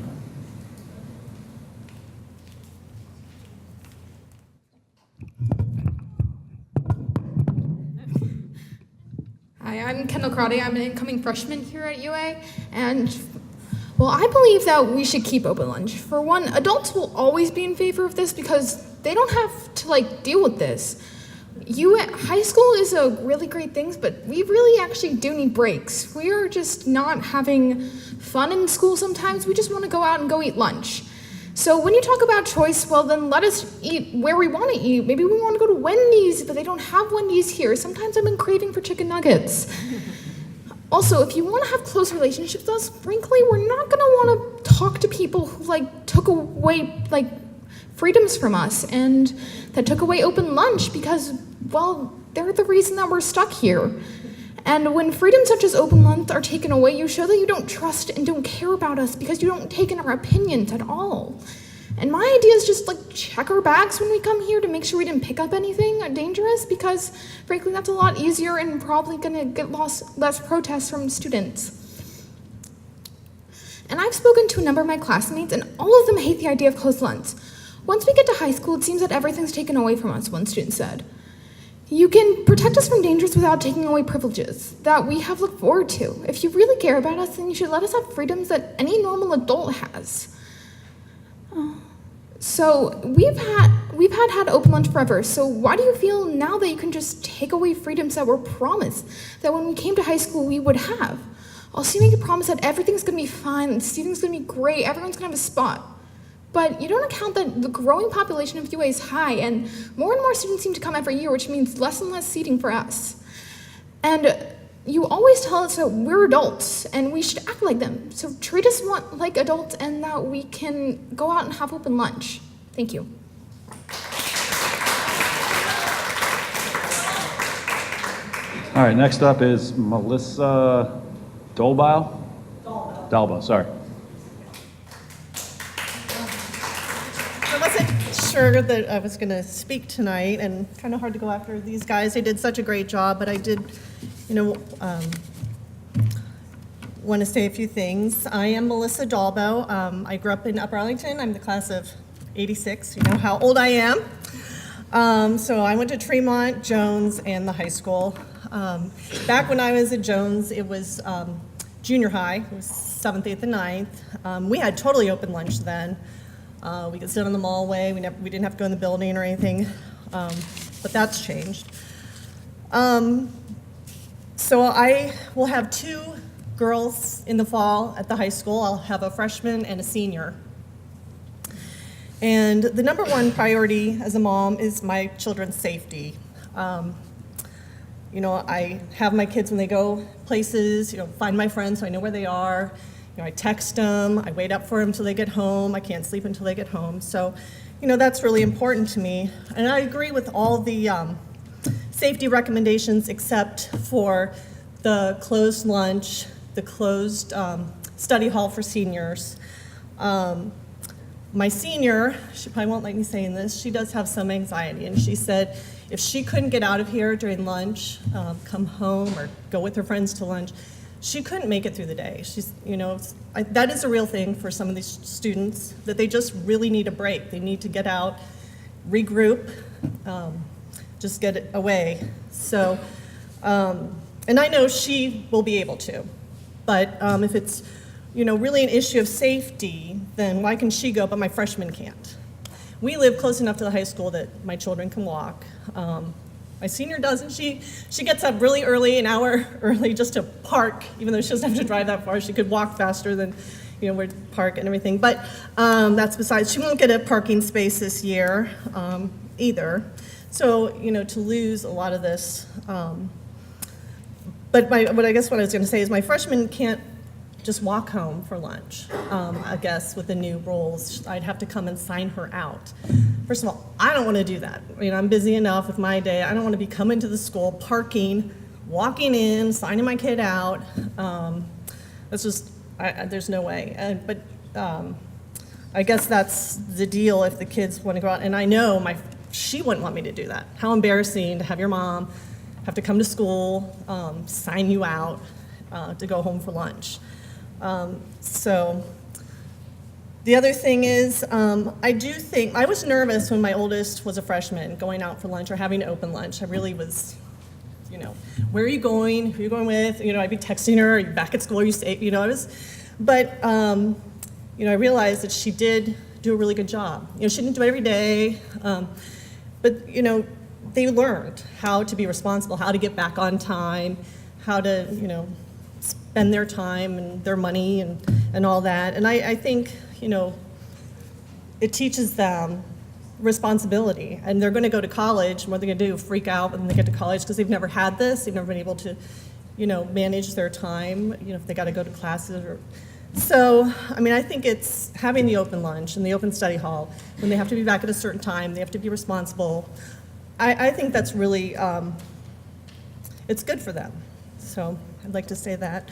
Hi, I'm Kendall Crotty. I'm an incoming freshman here at UA, and well, I believe that we should keep open lunch. For one, adults will always be in favor of this because they don't have to deal with this. High school is a really great thing, but we really actually do need breaks. We are just not having fun in school sometimes. We just want to go out and go eat lunch. So when you talk about choice, well, then let us eat where we want to eat. Maybe we want to go to Wendy's, but they don't have Wendy's here. Sometimes I've been craving for chicken nuggets. Also, if you want to have close relationships with us, frankly, we're not going to want to talk to people who took away freedoms from us and that took away open lunch because, well, they're the reason that we're stuck here. And when freedoms such as open lunch are taken away, you show that you don't trust and don't care about us because you don't take in our opinions at all. And my idea is just check our bags when we come here to make sure we didn't pick up anything dangerous because frankly that's a lot easier and probably gonna get less protests from students. And I've spoken to a number of my classmates and all of them hate the idea of closed lunch. Once we get to high school, it seems that everything's taken away from us, one student said. You can protect us from dangers without taking away privileges that we have looked forward to. If you really care about us, then you should let us have freedoms that any normal adult has. So we've had open lunch forever, so why do you feel now that you can just take away freedoms that were promised, that when we came to high school we would have? Also, you make a promise that everything's gonna be fine, seating's gonna be great, everyone's gonna have a spot. But you don't account that the growing population of UA is high, and more students seem to come every year, which means less and less seating for us. And you always tell us that we're adults, and we should act like them. So treat us like adults, and that we can go out and have open lunch. Thank you. All right, next up is Melissa Dolbile? Dalbo, sorry. I wasn't sure that I was going to speak tonight, and kind of hard to go after these guys. They did such a great job, but I did, want to say a few things. I am Melissa Dalbo. I grew up in Upper Arlington. I'm the class of '86. You know how old I am. So I went to Tremont, Jones, and the high school. Back when I was at Jones, it was junior high. It was 7th, 8th, and 9th. We had totally open lunch then. We could sit on the mallway. We didn't have to go in the building or anything, but that's changed. So I will have 2 girls in the fall at the high school. I'll have a freshman and a senior. And the number one priority as a mom is my children's safety. I have my kids when they go places, find my friends so I know where they are. I text them, I wait up for them till they get home. I can't sleep until they get home. So, that's really important to me. And I agree with all the safety recommendations except for the closed lunch, the closed study hall for seniors. My senior, she probably won't like me saying this, she does have some anxiety, and she said if she couldn't get out of here during lunch, come home or go with her friends to lunch, she couldn't make it through the day. She's, that is a real thing for some of these students, that they just really need a break. They need to get out, regroup, just get it away. So, and I know she will be able to, but if it's, really an issue of safety, then why can she go, but my freshman can't? We live close enough to the high school that my children can walk. My senior doesn't. She gets up really early, an hour early, just to park, even though she doesn't have to drive that far. She could walk faster than, where to park and everything. But that's besides. She won't get a parking space this year either. So, to lose a lot of this. But what I was going to say is my freshman can't just walk home for lunch. I guess with the new rules, I'd have to come and sign her out. First of all, I don't want to do that. I'm busy enough with my day. I don't want to be coming to the school, parking, walking in, signing my kid out. That's just, there's no way. But I guess that's the deal if the kids want to go out. And I know she wouldn't want me to do that. How embarrassing to have your mom have to come to school, sign you out to go home for lunch. So the other thing is, I do think, I was nervous when my oldest was a freshman going out for lunch or having an open lunch. I really was, where are you going? Who are you going with? I'd be texting her, are you back at school? Are you safe? But I realized that she did do a really good job. She didn't do it every day, but they learned how to be responsible, how to get back on time, how to, spend their time and their money and all that. And I think, it teaches them responsibility. And they're going to go to college, and what they're going to do, freak out when they get to college because they've never had this. They've never been able to, manage their time, if they got to go to classes. So, I think it's having the open lunch and the open study hall. When they have to be back at a certain time, they have to be responsible. I think that's really, it's good for them. So I'd like to say that.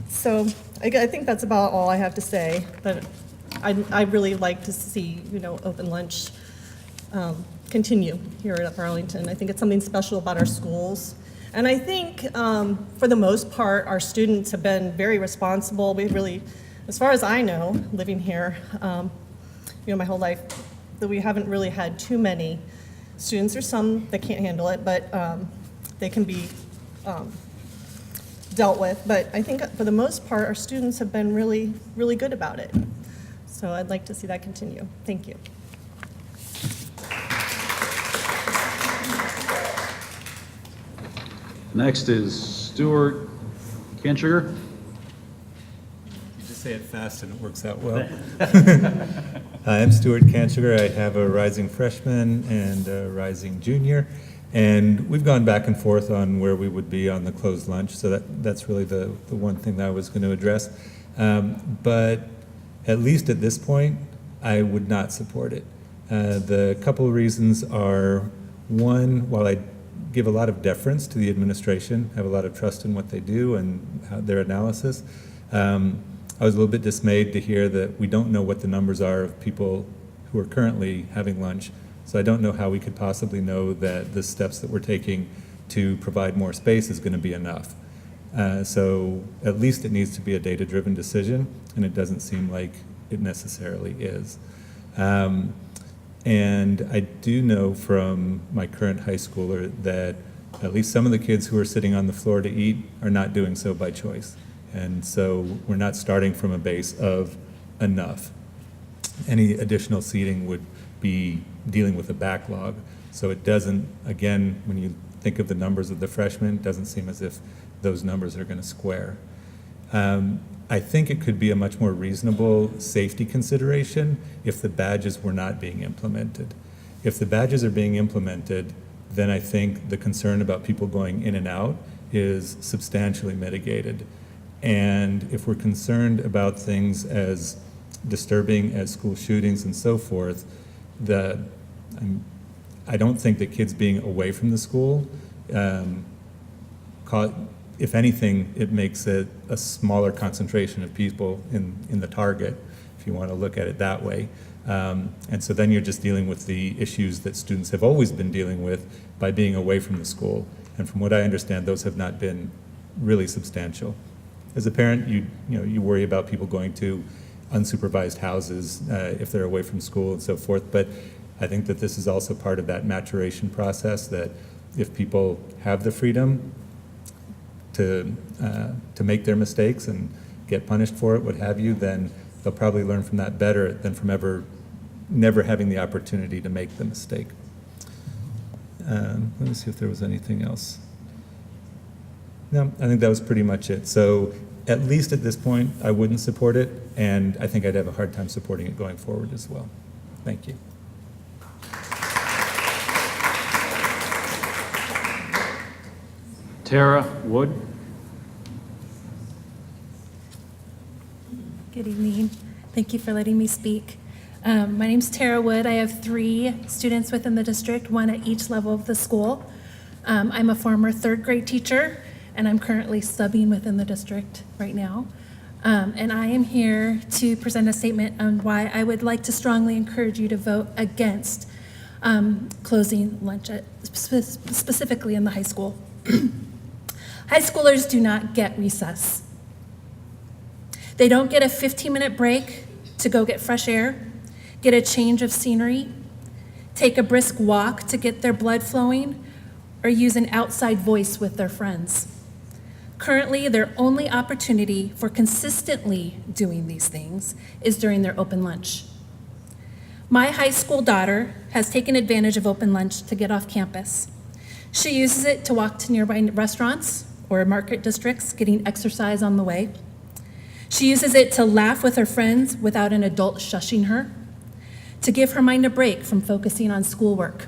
So I think that's about all I have to say, but I really like to see, open lunch continue here at Upper Arlington. I think it's something special about our schools. And I think, for the most part, our students have been very responsible. We really, as far as I know, living here, my whole life, that we haven't really had too many students. There's some that can't handle it, but they can be dealt with. But I think for the most part, our students have been really, really good about it. So I'd like to see that continue. Thank you. Next is Stuart Candee. You just say it fast and it works out well. Hi, I'm Stuart Candee. I have a rising freshman and a rising junior. And we've gone back and forth on where we would be on the closed lunch, so that's really the one thing that I was going to address. But at least at this point, I would not support it. The couple of reasons are, one, while I give a lot of deference to the administration, have a lot of trust in what they do and their analysis. I was a little bit dismayed to hear that we don't know what the numbers are of people who are currently having lunch. So I don't know how we could possibly know that the steps that we're taking to provide more space is going to be enough. So at least it needs to be a data-driven decision, and it doesn't seem like it necessarily is. And I do know from my current high schooler that at least some of the kids who are sitting on the floor to eat are not doing so by choice. And so we're not starting from a base of enough. Any additional seating would be dealing with a backlog. So it doesn't, again, when you think of the numbers of the freshmen, it doesn't seem as if those numbers are going to square. I think it could be a much more reasonable safety consideration if the badges were not being implemented. If the badges are being implemented, then I think the concern about people going in and out is substantially mitigated. And if we're concerned about things as disturbing as school shootings and so forth, I don't think that kids being away from the school, if anything, it makes it a smaller concentration of people in the target, if you want to look at it that way. And so then you're just dealing with the issues that students have always been dealing with by being away from the school. And from what I understand, those have not been really substantial. As a parent, you worry about people going to unsupervised houses if they're away from school and so forth. But I think that this is also part of that maturation process, that if people have the freedom to make their mistakes and get punished for it, what have you, then they'll probably learn from that better than from never having the opportunity to make the mistake. Let me see if there was anything else. No, I think that was pretty much it. So at least at this point, I wouldn't support it, and I think I'd have a hard time supporting it going forward as well. Thank you. Tara Wood. Good evening. Thank you for letting me speak. My name's Tara Wood. I have 3 students within the district, 1 at each level of the school. I'm a former 3rd grade teacher, and I'm currently subbing within the district right now. And I am here to present a statement on why I would like to strongly encourage you to vote against closing lunch, specifically in the high school. High schoolers do not get recess. They don't get a 15-minute break to go get fresh air, get a change of scenery, take a brisk walk to get their blood flowing, or use an outside voice with their friends. Currently, their only opportunity for consistently doing these things is during their open lunch. My high school daughter has taken advantage of open lunch to get off campus. She uses it to walk to nearby restaurants or market districts, getting exercise on the way. She uses it to laugh with her friends without an adult shushing her, to give her mind a break from focusing on schoolwork.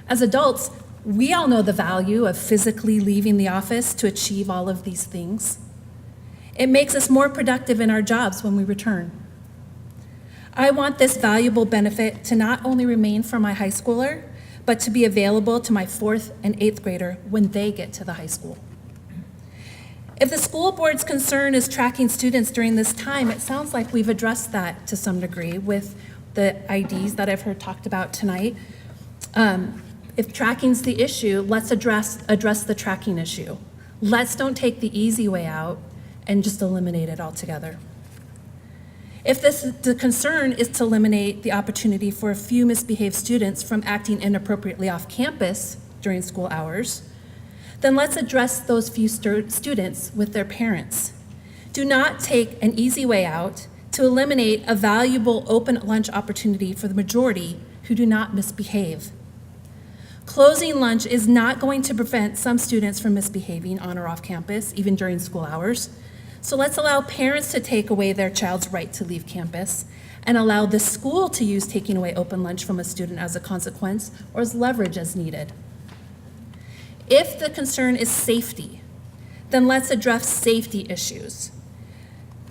As adults, we all know the value of physically leaving the office to achieve all of these things. It makes us more productive in our jobs when we return. I want this valuable benefit to not only remain for my high schooler, but to be available to my 4th and 8th grader when they get to the high school. If the school board's concern is tracking students during this time, it sounds like we've addressed that to some degree with the IDs that I've heard talked about tonight. If tracking's the issue, let's address the tracking issue. Let's don't take the easy way out and just eliminate it altogether. If the concern is to eliminate the opportunity for a few misbehaved students from acting inappropriately off campus during school hours, then let's address those few students with their parents. Do not take an easy way out to eliminate a valuable open lunch opportunity for the majority who do not misbehave. Closing lunch is not going to prevent some students from misbehaving on or off campus, even during school hours. So let's allow parents to take away their child's right to leave campus and allow the school to use taking away open lunch from a student as a consequence or as leverage as needed. If the concern is safety, then let's address safety issues.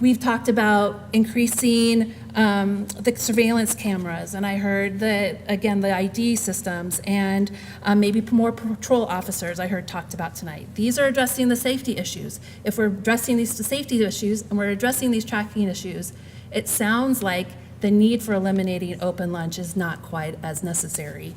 We've talked about increasing the surveillance cameras, and I heard that, again, the ID systems, and maybe more patrol officers I heard talked about tonight. These are addressing the safety issues. If we're addressing these safety issues and we're addressing these tracking issues, it sounds like the need for eliminating open lunch is not quite as necessary.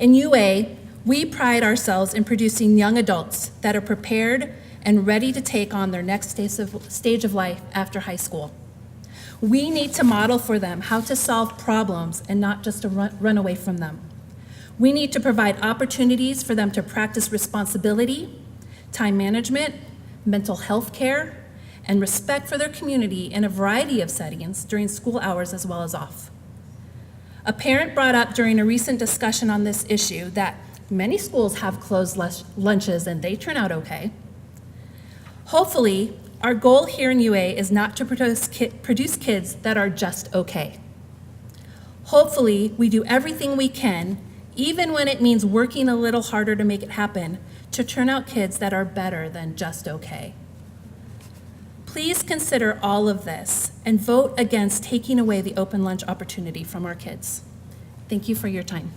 In UA, we pride ourselves in producing young adults that are prepared and ready to take on their next stage of life after high school. We need to model for them how to solve problems and not just to run away from them. We need to provide opportunities for them to practice responsibility, time management, mental health care, and respect for their community in a variety of settings during school hours as well as off. A parent brought up during a recent discussion on this issue that many schools have closed lunches and they turn out okay. Hopefully, our goal here in UA is not to produce kids that are just okay. Hopefully, we do everything we can, even when it means working a little harder to make it happen, to turn out kids that are better than just okay. Please consider all of this and vote against taking away the open lunch opportunity from our kids. Thank you for your time.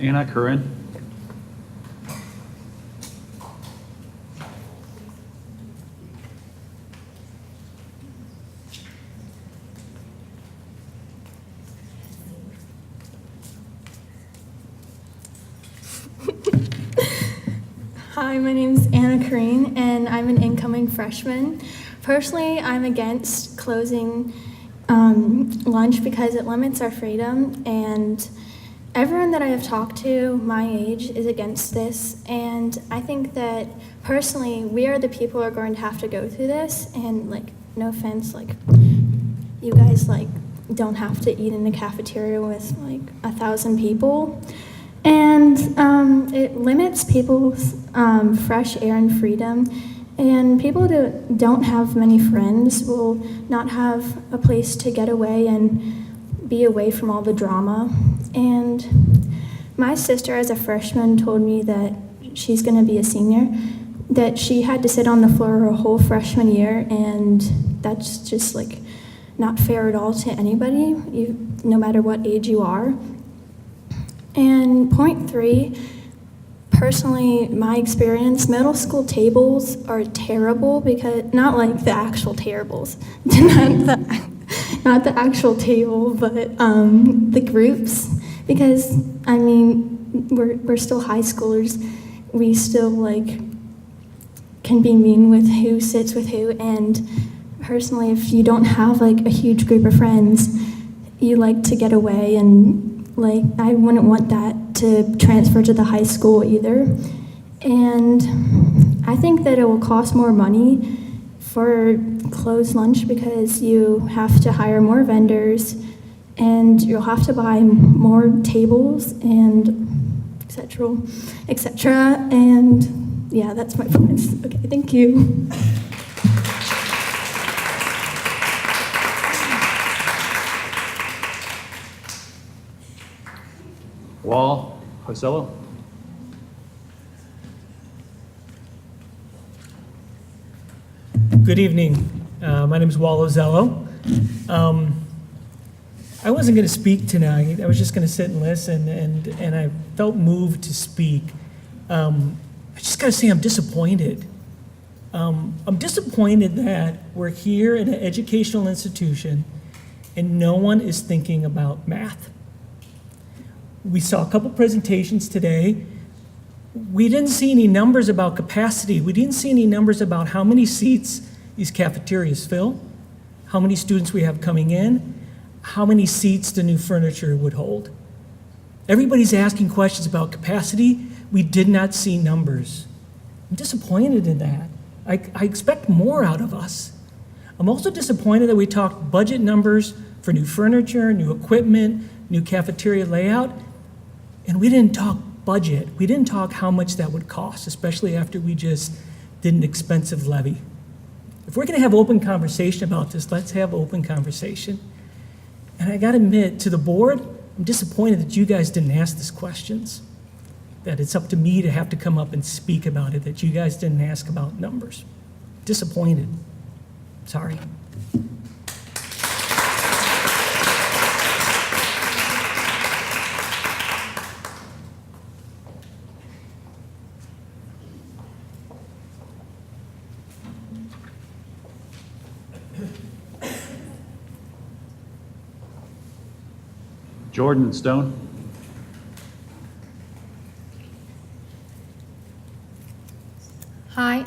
Anna Curran. Hi, my name's Anna Kareem, and I'm an incoming freshman. Personally, I'm against closing lunch because it limits our freedom, and everyone that I have talked to my age is against this, and I think that personally we are the people who are going to have to go through this, and like, no offense, like, you guys like don't have to eat in the cafeteria with like 1,000 people, and it limits people's fresh air and freedom, and people that don't have many friends will not have a place to get away and be away from all the drama. And my sister, as a freshman, told me that she's going to be a senior, that she had to sit on the floor her whole freshman year, and that's just like not fair at all to anybody, no matter what age you are. And point 3, personally, my experience, middle school tables are terrible, because not like the actual terribles, not the actual table, but the groups, because I mean, we're still high schoolers. We still like can be mean with who sits with who, and personally, if you don't have like a huge group of friends, you like to get away, and like I wouldn't want that to transfer to the high school either. And I think that it will cost more money for closed lunch because you have to hire more vendors, and you'll have to buy more tables and etc. And yeah, that's my points. Okay, thank you. Wall Hosello. Good evening. My name is Wallace L. I wasn't going to speak tonight. I was just going to sit and listen, and I felt moved to speak. I just got to say I'm disappointed. I'm disappointed that we're here at an educational institution and no one is thinking about math. We saw a couple presentations today. We didn't see any numbers about capacity. We didn't see any numbers about how many seats these cafeterias fill, how many students we have coming in, how many seats the new furniture would hold. Everybody's asking questions about capacity. We did not see numbers. I'm disappointed in that. I expect more out of us. I'm also disappointed that we talked budget numbers for new furniture, new equipment, new cafeteria layout, and we didn't talk budget. We didn't talk how much that would cost, especially after we just did an expensive levy. If we're going to have open conversation about this, let's have open conversation. And I gotta admit, to the board, I'm disappointed that you guys didn't ask these questions. That it's up to me to have to come up and speak about it, that you guys didn't ask about numbers. Disappointed. Sorry. Jordan and Stone? Hi,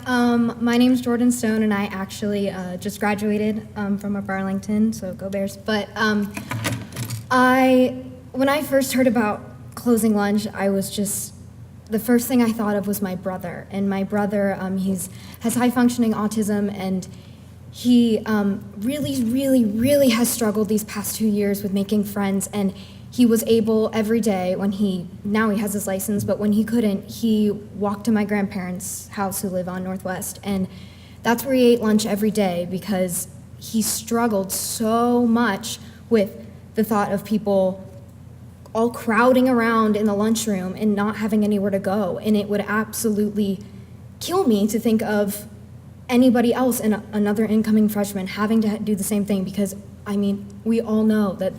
my name's Jordan Stone, and I actually just graduated from up Arlington, so go Bears. But when I first heard about closing lunch, the first thing I thought of was my brother. And my brother, has high functioning autism, and he really has struggled these past 2 years with making friends. And he was able every day now he has his license, but when he couldn't, he walked to my grandparents' house who live on Northwest. And that's where he ate lunch every day because he struggled so much with the thought of people all crowding around in the lunchroom and not having anywhere to go. And it would absolutely kill me to think of anybody else and another incoming freshman having to do the same thing because, we all know that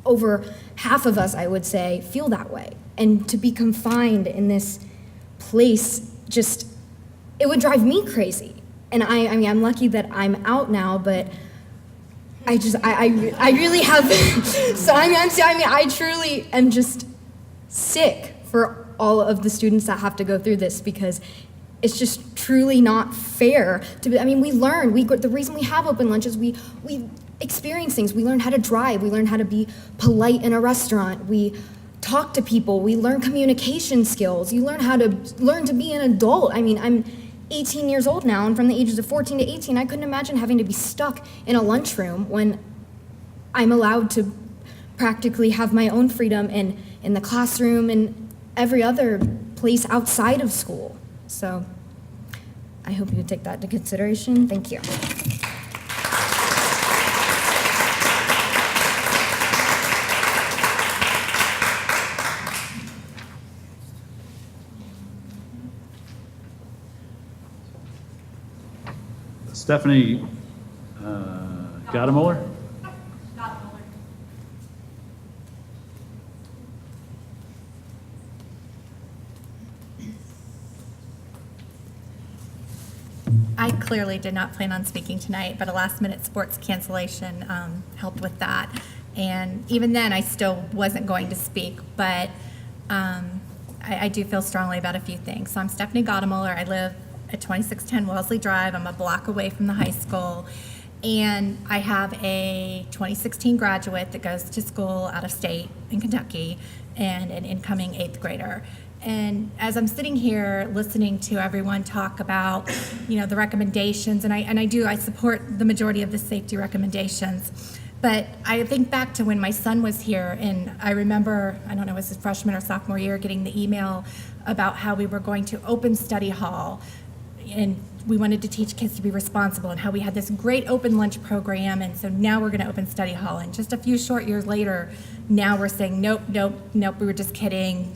over half of us, I would say, feel that way. And to be confined in this place it would drive me crazy. And I'm lucky that I'm out now, but I really have, I truly am just sick for all of the students that have to go through this because it's just truly not fair we learn, the reason we have open lunches, we experience things. We learn how to drive. We learn how to be polite in a restaurant. We talk to people. We learn communication skills. You learn to be an adult. I'm 18 years old now, and from the ages of 14 to 18, I couldn't imagine having to be stuck in a lunchroom when I'm allowed to practically have my own freedom in the classroom and every other place outside of school. So I hope you take that into consideration. Thank you. Stephanie Gadamuller? I clearly did not plan on speaking tonight, but a last-minute sports cancellation helped with that. And even then, I still wasn't going to speak, but I do feel strongly about a few things. So I'm Stephanie Gadamuller. I live at 2610 Wellesley Drive. I'm a block away from the high school. And I have a 2016 graduate that goes to school out of state in Kentucky and an incoming 8th grader. And as I'm sitting here listening to everyone talk about, the recommendations, and I support the majority of the safety recommendations, but I think back to when my son was here, and I remember, I don't know, it was his freshman or sophomore year, getting the email about how we were going to open study hall, and we wanted to teach kids to be responsible, and how we had this great open lunch program, and so now we're gonna open study hall. And just a few short years later, now we're saying, nope, we were just kidding,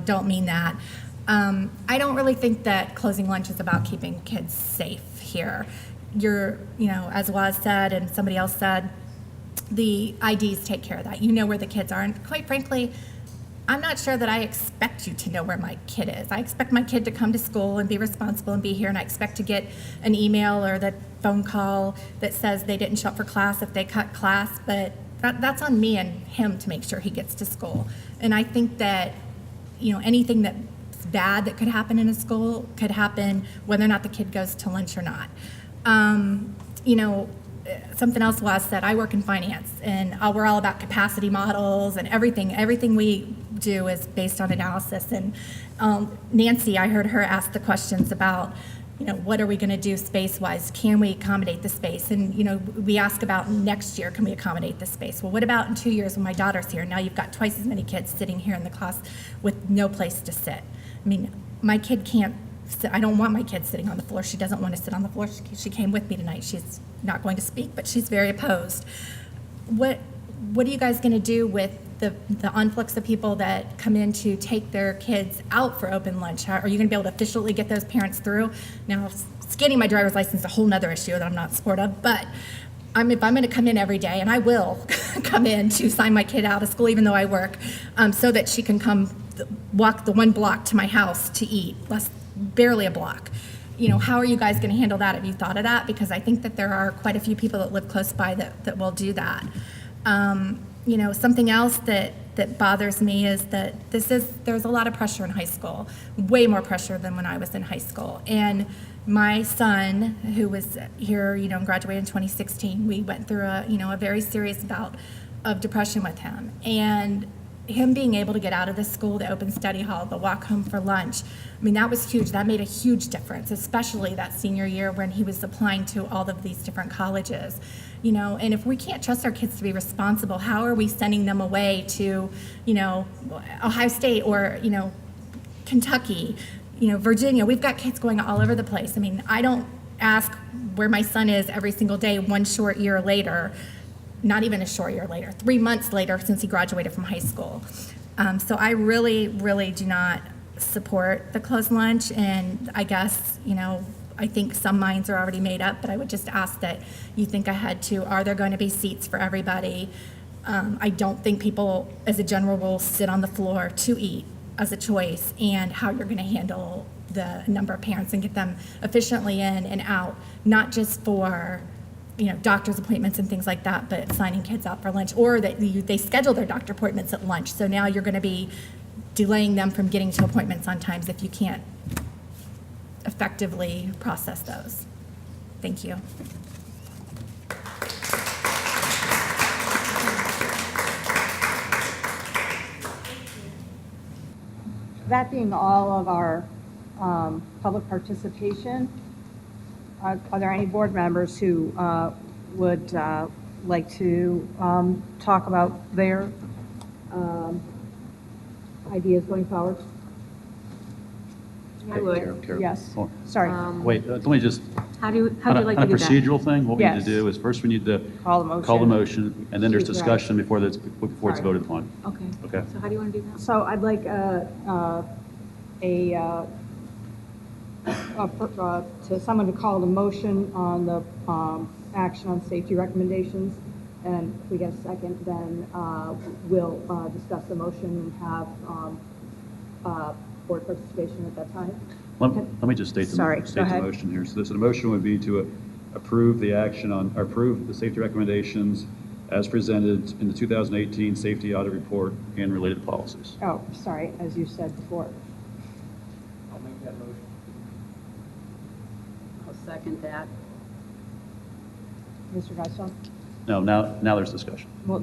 don't mean that. I don't really think that closing lunch is about keeping kids safe here. As Wallace said, and somebody else said, the IDs take care of that. You know where the kids are, and quite frankly, I'm not sure that I expect you to know where my kid is. I expect my kid to come to school and be responsible and be here, and I expect to get an email or that phone call that says they didn't show up for class if they cut class, but that's on me and him to make sure he gets to school. And I think that, anything that's bad that could happen in a school could happen whether or not the kid goes to lunch or not. Something else was said, I work in finance, and we're all about capacity models and everything we do is based on analysis. And Nancy, I heard her ask the questions about, what are we going to do space-wise? Can we accommodate the space? And, we ask about next year, can we accommodate the space? Well, what about in 2 years when my daughter's here? Now you've got twice as many kids sitting here in the class with no place to sit. My kid can't sit. I don't want my kid sitting on the floor. She doesn't want to sit on the floor. She came with me tonight. She's not going to speak, but she's very opposed. What what are you guys going to do with the influx of people that come in to take their kids out for open lunch? Are you going to be able to officially get those parents through? Now, getting my driver's license is a whole nother issue that I'm not supportive of, but if I'm going to come in every day, and I will come in to sign my kid out of school, even though I work, so that she can come walk the 1 block to my house to eat, barely a block. How are you guys going to handle that? Have you thought of that? Because I think that there are quite a few people that live close by that will do that. Something else that bothers me is that there's a lot of pressure in high school, way more pressure than when I was in high school. And my son, who was here, graduated in 2016, we went through a very serious bout of depression with him. And him being able to get out of the school, the open study hall, the walk home for lunch, that was huge. That made a huge difference, especially that senior year when he was applying to all of these different colleges. And if we can't trust our kids to be responsible, how are we sending them away to, Ohio State or, Kentucky, Virginia? We've got kids going all over the place. I don't ask where my son is every single day, 1 short year later, not even a short year later, 3 months later since he graduated from high school. So I really, really do not support the closed lunch, and I guess, I think some minds are already made up, but I would just ask that you think ahead to, are there going to be seats for everybody? I don't think people, as a general rule, sit on the floor to eat as a choice, and how you're going to handle the number of parents and get them efficiently in and out, not just for doctor's appointments and things like that, but signing kids out for lunch, or that they schedule their doctor appointments at lunch. So now you're going to be delaying them from getting to appointments on times if you can't effectively process those. Thank you. That being all of our public participation, are there any board members who would like to talk about their ideas going forward? I would. Yes, Oh, sorry. Wait, let me just, How'd you on like to do a that? procedural thing, what we need Yes. to do is first we need to Call the motion. call the motion, and then there's Choose discussion before it's Sorry. voted upon. Okay. Okay? So how do you want to do that? So I'd like someone to call the motion on the action on safety recommendations. And if we get a second, then we'll discuss the motion and have board participation at that time. Let me just state Sorry, the go ahead. motion here. So the motion would be to approve the action on, or approve the safety recommendations as presented in the 2018 Safety Audit Report and related policies. Oh, sorry, as you said before. I'll make that motion. I'll second that. Mr. Godstone? No, now there's discussion. Well,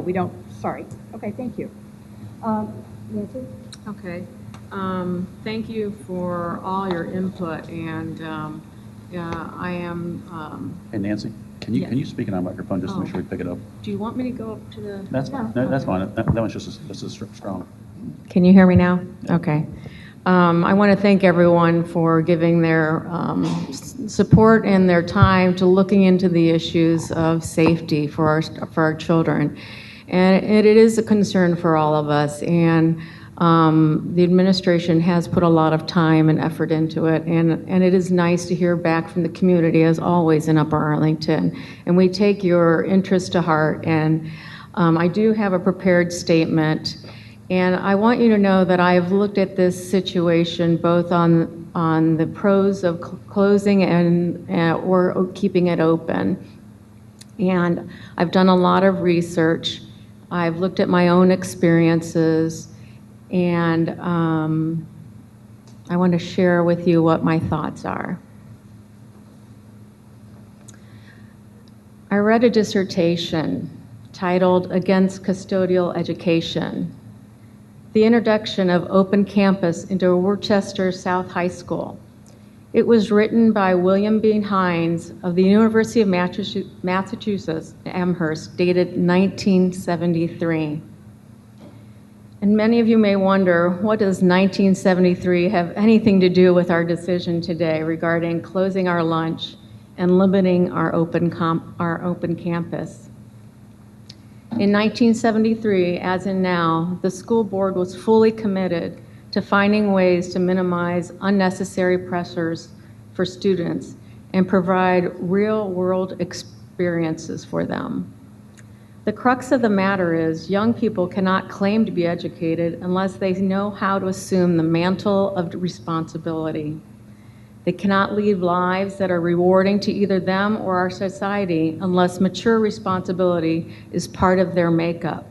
we don't, sorry. Okay, thank you. Nancy? Okay. Thank you for all your input, and I am. Hey, Nancy, can you speak in our microphone just to make sure we pick it up? Do you want me to go up to the? That's fine. No, that's fine. That one's just as strong. Can you hear me now? Okay. I want to thank everyone for giving their support and their time to looking into the issues of safety for our children. And it is a concern for all of us. And the administration has put a lot of time and effort into it. And it is nice to hear back from the community, as always, in Upper Arlington. And we take your interest to heart. And I do have a prepared statement. And I want you to know that I've looked at this situation both on the pros of closing or keeping it open. And I've done a lot of research. I've looked at my own experiences, and I want to share with you what my thoughts are. I read a dissertation titled "Against Custodial Education: The Introduction of Open Campus into Worcester South High School." It was written by William B. Hines of the University of Massachusetts, Amherst, dated 1973. And many of you may wonder, what does 1973 have anything to do with our decision today regarding closing our lunch and limiting our open campus? In 1973, as in now, the school board was fully committed to finding ways to minimize unnecessary pressures for students and provide real-world experiences for them. The crux of the matter is young people cannot claim to be educated unless they know how to assume the mantle of responsibility. They cannot lead lives that are rewarding to either them or our society unless mature responsibility is part of their makeup.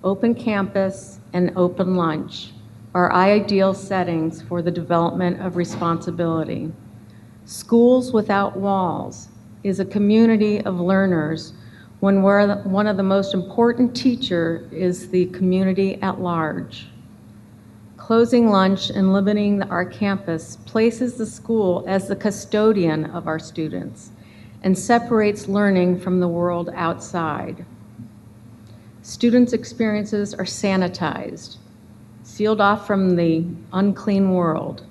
Open campus and open lunch are ideal settings for the development of responsibility. Schools without walls is a community of learners when one of the most important teachers is the community at large. Closing lunch and limiting our campus places the school as the custodian of our students and separates learning from the world outside. Students' experiences are sanitized, sealed off from the unclean world,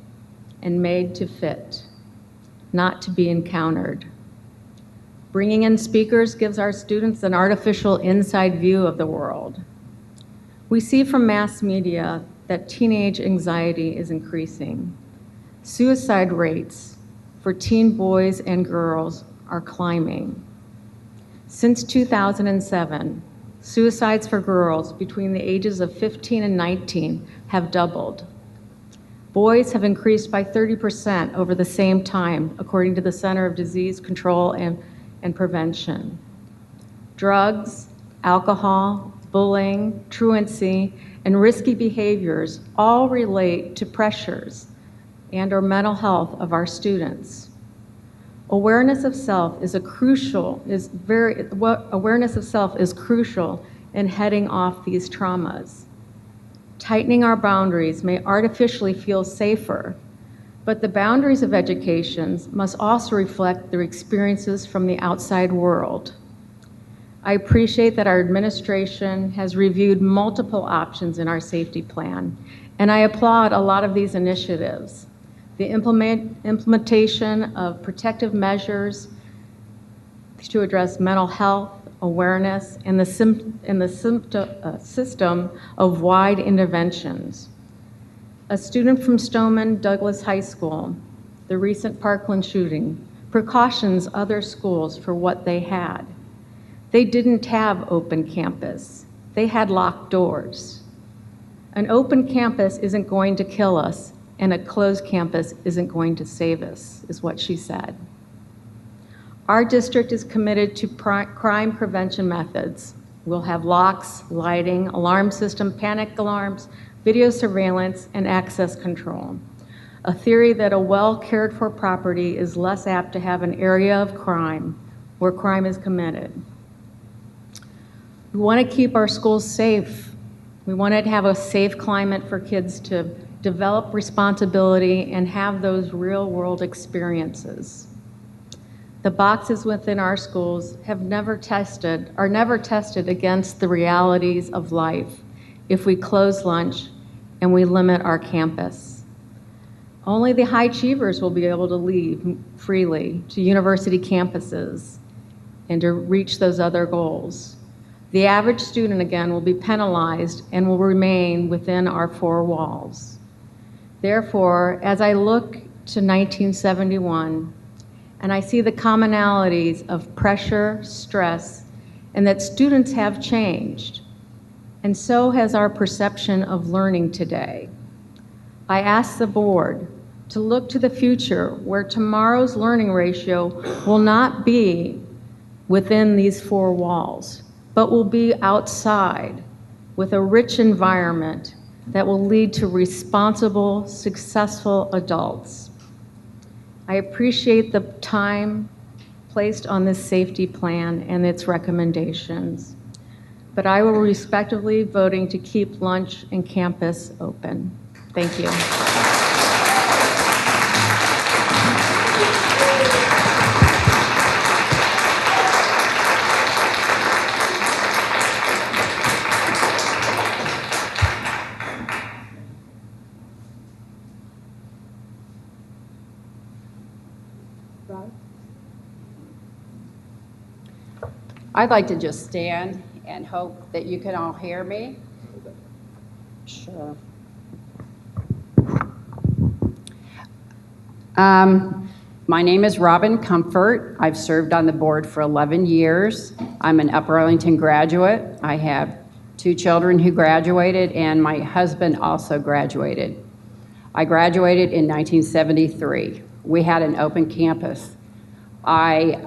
and made to fit, not to be encountered. Bringing in speakers gives our students an artificial inside view of the world. We see from mass media that teenage anxiety is increasing. Suicide rates for teen boys and girls are climbing. Since 2007, suicides for girls between the ages of 15 and 19 have doubled. Boys have increased by 30% over the same time, according to the Center of Disease Control and Prevention. Drugs, alcohol, bullying, truancy, and risky behaviors all relate to pressures and or mental health of our students. Awareness of self is crucial in heading off these traumas. Tightening our boundaries may artificially feel safer, but the boundaries of education must also reflect the experiences from the outside world. I appreciate that our administration has reviewed multiple options in our safety plan, and I applaud a lot of these initiatives. The implementation of protective measures to address mental health, awareness, and the system of wide interventions. A student from Stoneman Douglas High School, the recent Parkland shooting, precautions other schools for what they had. They didn't have open campus. They had locked doors. An open campus isn't going to kill us, and a closed campus isn't going to save us, is what she said. Our district is committed to crime prevention methods. We'll have locks, lighting, alarm system, panic alarms, video surveillance, and access control. A theory that a well-cared-for property is less apt to have an area of crime where crime is committed. We want to keep our schools safe. We want to have a safe climate for kids to develop responsibility and have those real-world experiences. The boxes within our schools are never tested against the realities of life if we close lunch and we limit our campus. Only the high achievers will be able to leave freely to university campuses and to reach those other goals. The average student, again, will be penalized and will remain within our four walls. Therefore, as I look to 1971, and I see the commonalities of pressure, stress, and that students have changed, and so has our perception of learning today. I ask the board to look to the future where tomorrow's learning ratio will not be within these four walls, but will be outside with a rich environment that will lead to responsible, successful adults. I appreciate the time placed on this safety plan and its recommendations, but I will respectively voting to keep lunch and campus open. Thank you. I'd like to just stand and hope that you can all hear me. Sure. My name is Robin Comfort. I've served on the board for 11 years. I'm an Upper Arlington graduate. I have 2 children who graduated, and my husband also graduated. I graduated in 1973. We had an open campus. I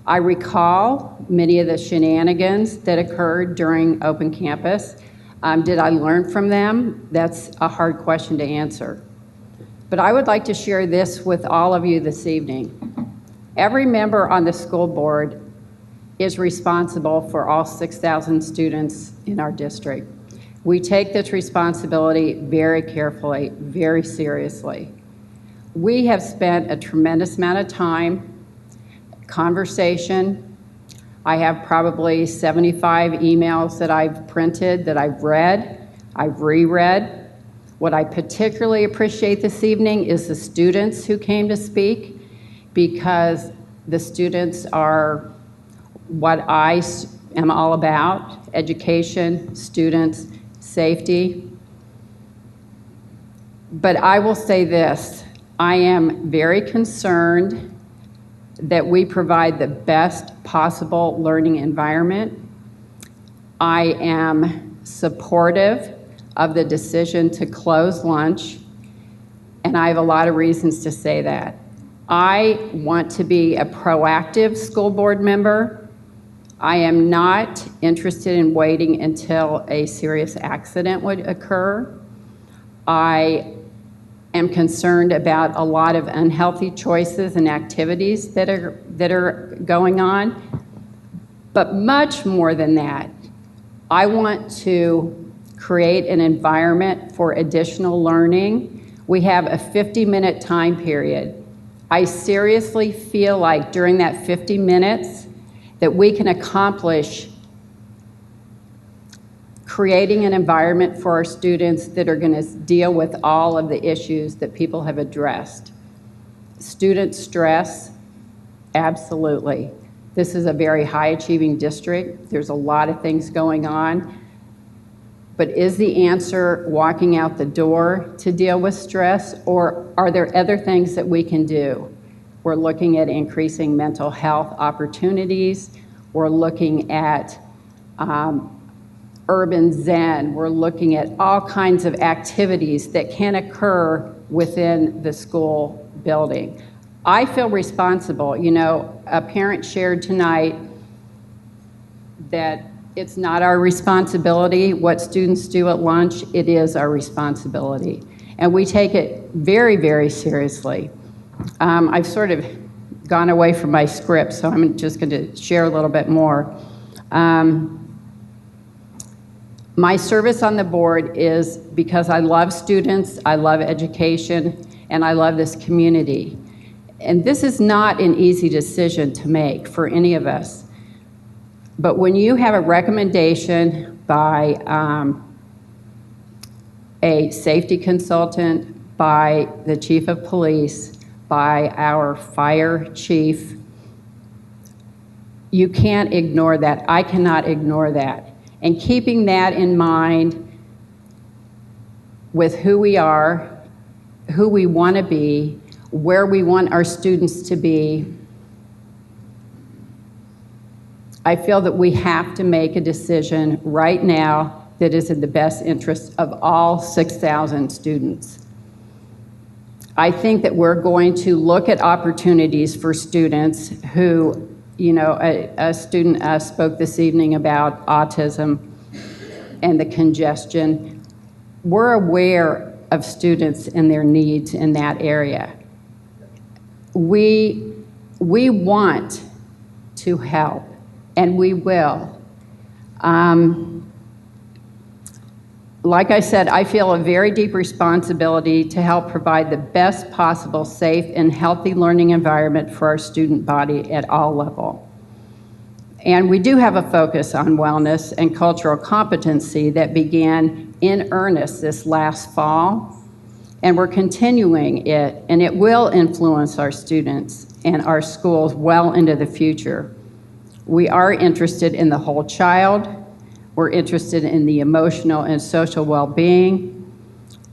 recall many of the shenanigans that occurred during open campus. Did I learn from them? That's a hard question to answer. But I would like to share this with all of you this evening. Every member on the school board is responsible for all 6,000 students in our district. We take this responsibility very carefully, very seriously. We have spent a tremendous amount of time, conversation. I have probably 75 emails that I've printed, that I've read, I've reread. What I particularly appreciate this evening is the students who came to speak, because the students are what I am all about: education, students, safety. But I will say this, I am very concerned that we provide the best possible learning environment. I am supportive of the decision to close lunch, and I have a lot of reasons to say that. I want to be a proactive school board member. I am not interested in waiting until a serious accident would occur. I am concerned about a lot of unhealthy choices and activities that are going on. But much more than that, I want to create an environment for additional learning. We have a 50-minute time period. I seriously feel like during that 50 minutes that we can accomplish creating an environment for our students that are going to deal with all of the issues that people have addressed. Student stress, absolutely. This is a very high-achieving district. There's a lot of things going on. But is the answer walking out the door to deal with stress, or are there other things that we can do? We're looking at increasing mental health opportunities. We're looking at urban Zen. We're looking at all kinds of activities that can occur within the school building. I feel responsible. You know, a parent shared tonight that it's not our responsibility what students do at lunch. It is our responsibility. And we take it very, very seriously. I've sort of gone away from my script, so I'm just going to share a little bit more. My service on the board is because I love students, I love education, and I love this community. And this is not an easy decision to make for any of us. But when you have a recommendation by a safety consultant, by the chief of police, by our fire chief, you can't ignore that. I cannot ignore that. And keeping that in mind with who we are, who we want to be, where we want our students to be, I feel that we have to make a decision right now that is in the best interest of all 6,000 students. I think that we're going to look at opportunities for students who, you know, a student spoke this evening about autism and the congestion. We're aware of students and their needs in that area. We want to help, and we will. Like I said, I feel a very deep responsibility to help provide the best possible safe and healthy learning environment for our student body at all levels. And we do have a focus on wellness and cultural competency that began in earnest this last fall, and we're continuing it, and it will influence our students and our schools well into the future. We are interested in the whole child. We're interested in the emotional and social well-being.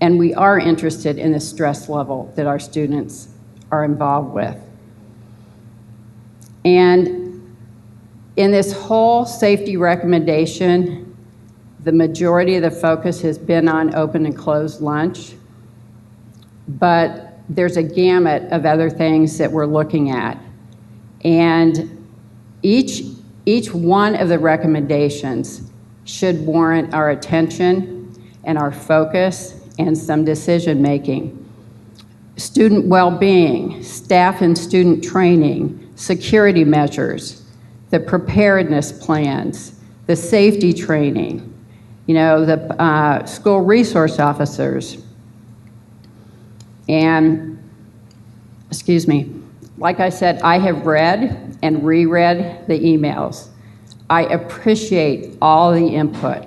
And we are interested in the stress level that our students are involved with. And in this whole safety recommendation, the majority of the focus has been on open and closed lunch, but there's a gamut of other things that we're looking at. And each one of the recommendations should warrant our attention and our focus and some decision-making. Student well-being, staff and student training, security measures, the preparedness plans, the safety training, the school resource officers. And, like I said, I have read and reread the emails. I appreciate all the input.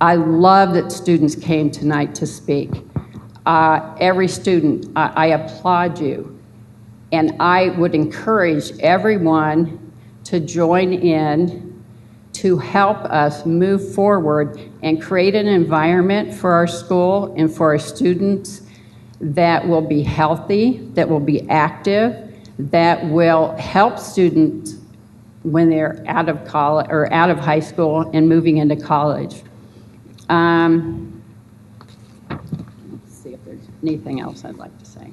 I love that students came tonight to speak. Every student, I applaud you. And I would encourage everyone to join in to help us move forward and create an environment for our school and for our students that will be healthy, that will be active, that will help students when they're out of college or out of high school and moving into college. Let's see if there's anything else I'd like to say.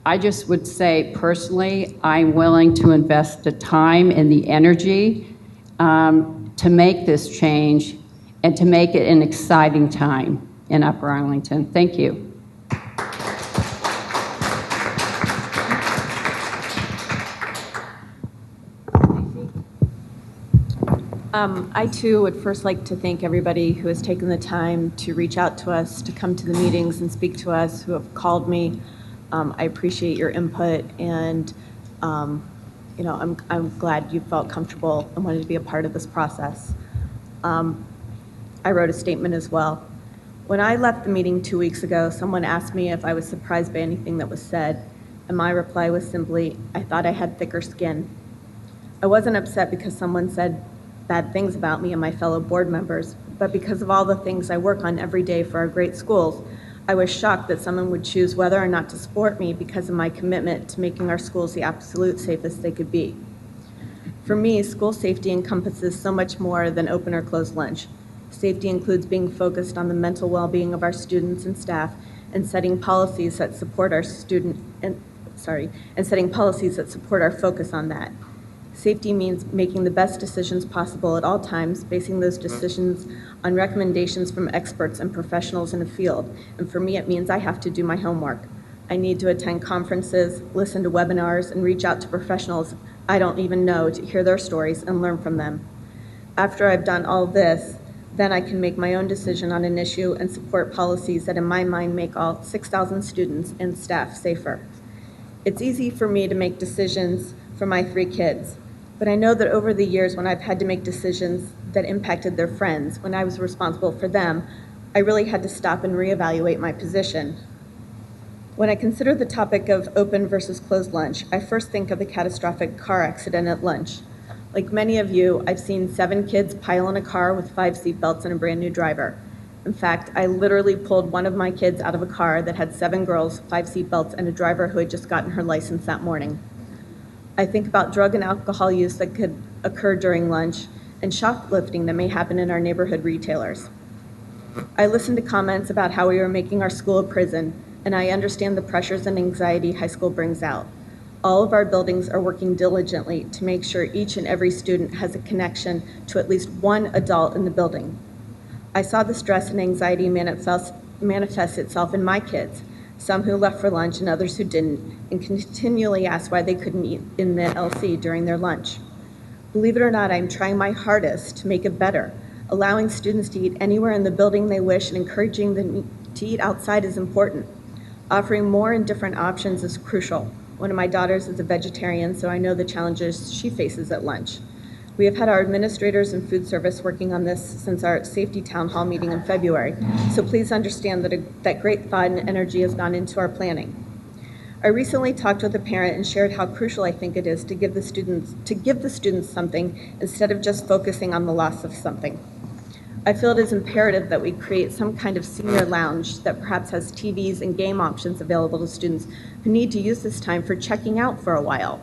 I just would say personally, I'm willing to invest the time and the energy to make this change and to make it an exciting time in Upper Arlington. Thank you. I too would first like to thank everybody who has taken the time to reach out to us, to come to the meetings and speak to us, who have called me. I appreciate your input, and I'm glad you felt comfortable and wanted to be a part of this process. I wrote a statement as well. When I left the meeting 2 weeks ago, someone asked me if I was surprised by anything that was said, and my reply was simply, I thought I had thicker skin. I wasn't upset because someone said bad things about me and my fellow board members, but because of all the things I work on every day for our great schools, I was shocked that someone would choose whether or not to support me because of my commitment to making our schools the absolute safest they could be. For me, school safety encompasses so much more than open or closed lunch. Safety includes being focused on the mental well-being of our students and staff and setting policies that support our setting policies that support our focus on that. Safety means making the best decisions possible at all times, basing those decisions on recommendations from experts and professionals in the field. And for me, it means I have to do my homework. I need to attend conferences, listen to webinars, and reach out to professionals I don't even know to hear their stories and learn from them. After I've done all this, then I can make my own decision on an issue and support policies that in my mind make all 6,000 students and staff safer. It's easy for me to make decisions for my 3 kids, but I know that over the years when I've had to make decisions that impacted their friends, when I was responsible for them, I really had to stop and reevaluate my position. When I consider the topic of open versus closed lunch, I first think of the catastrophic car accident at lunch. Like many of you, I've seen 7 kids pile in a car with 5 seatbelts and a brand new driver. In fact, I literally pulled one of my kids out of a car that had 7 girls, 5 seatbelts, and a driver who had just gotten her license that morning. I think about drug and alcohol use that could occur during lunch and shoplifting that may happen in our neighborhood retailers. I listened to comments about how we were making our school a prison, and I understand the pressures and anxiety high school brings out. All of our buildings are working diligently to make sure each and every student has a connection to at least one adult in the building. I saw the stress and anxiety manifest itself in my kids, some who left for lunch and others who didn't, and continually asked why they couldn't eat in the LC during their lunch. Believe it or not, I'm trying my hardest to make it better. Allowing students to eat anywhere in the building they wish and encouraging them to eat outside is important. Offering more and different options is crucial. One of my daughters is a vegetarian, so I know the challenges she faces at lunch. We have had our administrators and food service working on this since our safety town hall meeting in February, so please understand that great thought and energy has gone into our planning. I recently talked with a parent and shared how crucial I think it is to give the students something instead of just focusing on the loss of something. I feel it is imperative that we create some kind of senior lounge that perhaps has TVs and game options available to students who need to use this time for checking out for a while.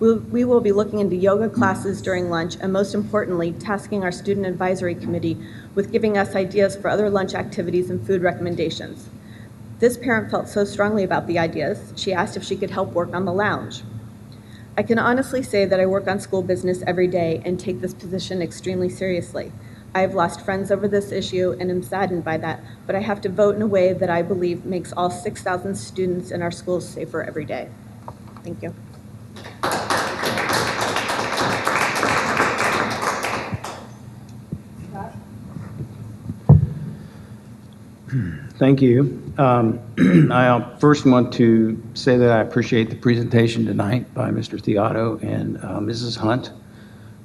We will be looking into yoga classes during lunch and, most importantly, tasking our student advisory committee with giving us ideas for other lunch activities and food recommendations. This parent felt so strongly about the ideas, she asked if she could help work on the lounge. I can honestly say that I work on school business every day and take this position extremely seriously. I have lost friends over this issue and am saddened by that, but I have to vote in a way that I believe makes all 6,000 students in our schools safer every day. Thank you. Thank you. I first want to say that I appreciate the presentation tonight by Mr. Theodore and Mrs. Hunt.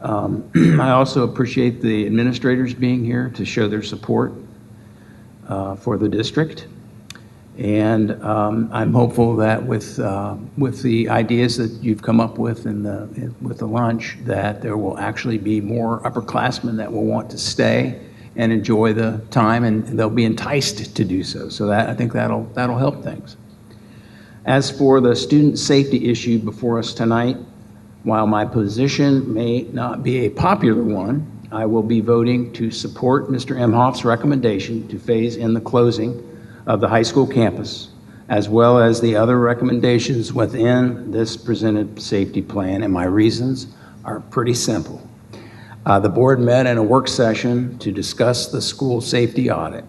I also appreciate the administrators being here to show their support for the district. And I'm hopeful that with the ideas that you've come up with with the lunch, that there will actually be more upperclassmen that will want to stay and enjoy the time, and they'll be enticed to do so. So I think that'll help things. As for the student safety issue before us tonight, while my position may not be a popular one, I will be voting to support Mr. Emhoff's recommendation to phase in the closing of the high school campus, as well as the other recommendations within this presented safety plan, and my reasons are pretty simple. The board met in a work session to discuss the school safety audit.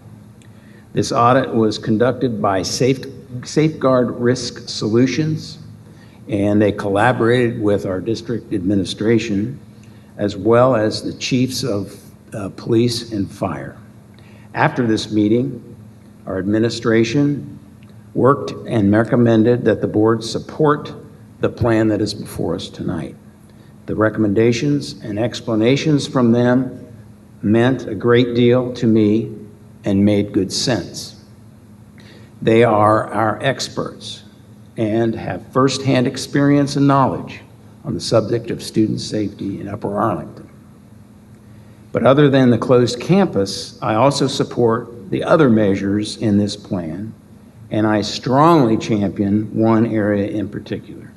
This audit was conducted by Safeguard Risk Solutions, and they collaborated with our district administration, as well as the chiefs of police and fire. After this meeting, our administration worked and recommended that the board support the plan that is before us tonight. The recommendations and explanations from them meant a great deal to me and made good sense. They are our experts and have firsthand experience and knowledge on the subject of student safety in Upper Arlington. But other than the closed campus, I also support the other measures in this plan, and I strongly champion one area in particular,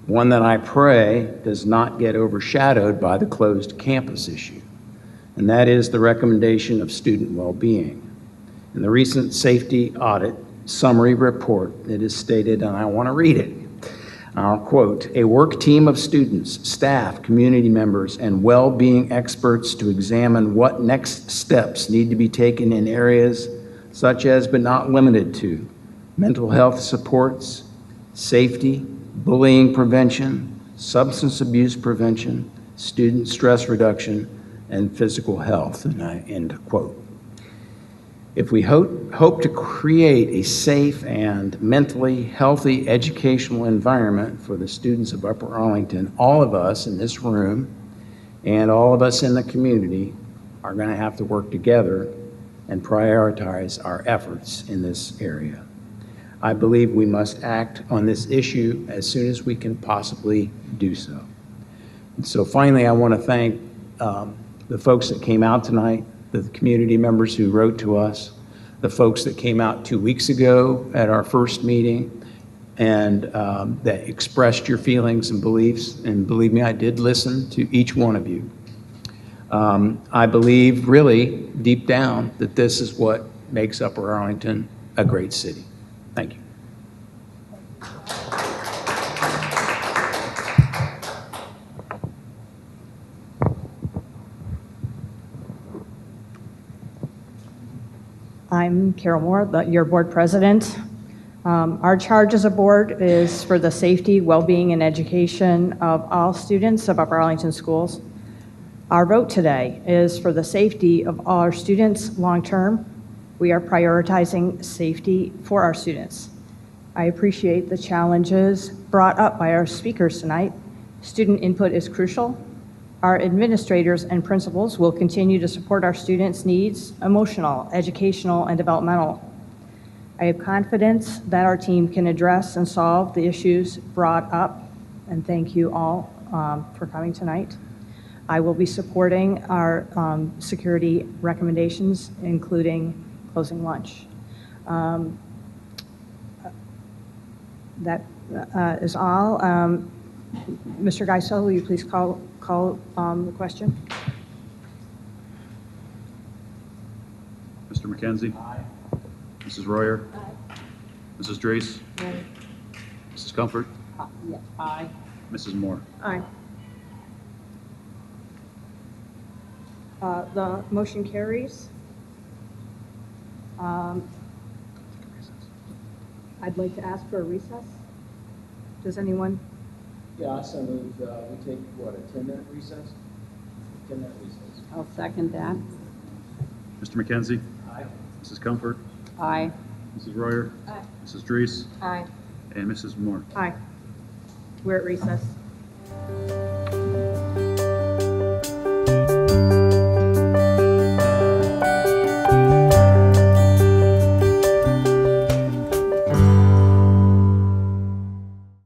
one that I pray does not get overshadowed by the closed campus issue, and that is the recommendation of student well-being. In the recent safety audit summary report, it is stated, and I want to read it. I'll quote, "A work team of students, staff, community members, and well-being experts to examine what next steps need to be taken in areas such as, but not limited to, mental health supports, safety, bullying prevention, substance abuse prevention, student stress reduction, and physical health," and I end quote. If we hope to create a safe and mentally healthy educational environment for the students of Upper Arlington, all of us in this room and all of us in the community are going to have to work together and prioritize our efforts in this area. I believe we must act on this issue as soon as we can possibly do so. And so finally, I want to thank the folks that came out tonight, the community members who wrote to us, the folks that came out 2 weeks ago at our first meeting, and that expressed your feelings and beliefs. And believe me, I did listen to each one of you. I believe really deep down that this is what makes Upper Arlington a great city. Thank you. I'm Carol Moore, your board president. Our charge as a board is for the safety, well-being, and education of all students of Upper Arlington schools. Our vote today is for the safety of all our students long-term. We are prioritizing safety for our students. I appreciate the challenges brought up by our speakers tonight. Student input is crucial. Our administrators and principals will continue to support our students' needs, emotional, educational, and developmental. I have confidence that our team can address and solve the issues brought up, and thank you all for coming tonight. I will be supporting our security recommendations, including closing lunch. That is all. Mr. Geisel, will you please call the question? Mr. McKenzie? Aye. Mrs. Royer? Aye. Mrs. Drees? Aye. Mrs. Comfort? Yes, aye. Mrs. Moore? Aye. The motion carries. I'd like to ask for a recess. Does anyone? Yeah, I so moved, we take, what, a 10-minute recess? 10-minute recess. I'll second that. Mr. McKenzie? Aye. Mrs. Comfort? Aye. Mrs. Royer? Aye. Mrs. Drees? Aye. And Mrs. Moore? Aye. We're at recess.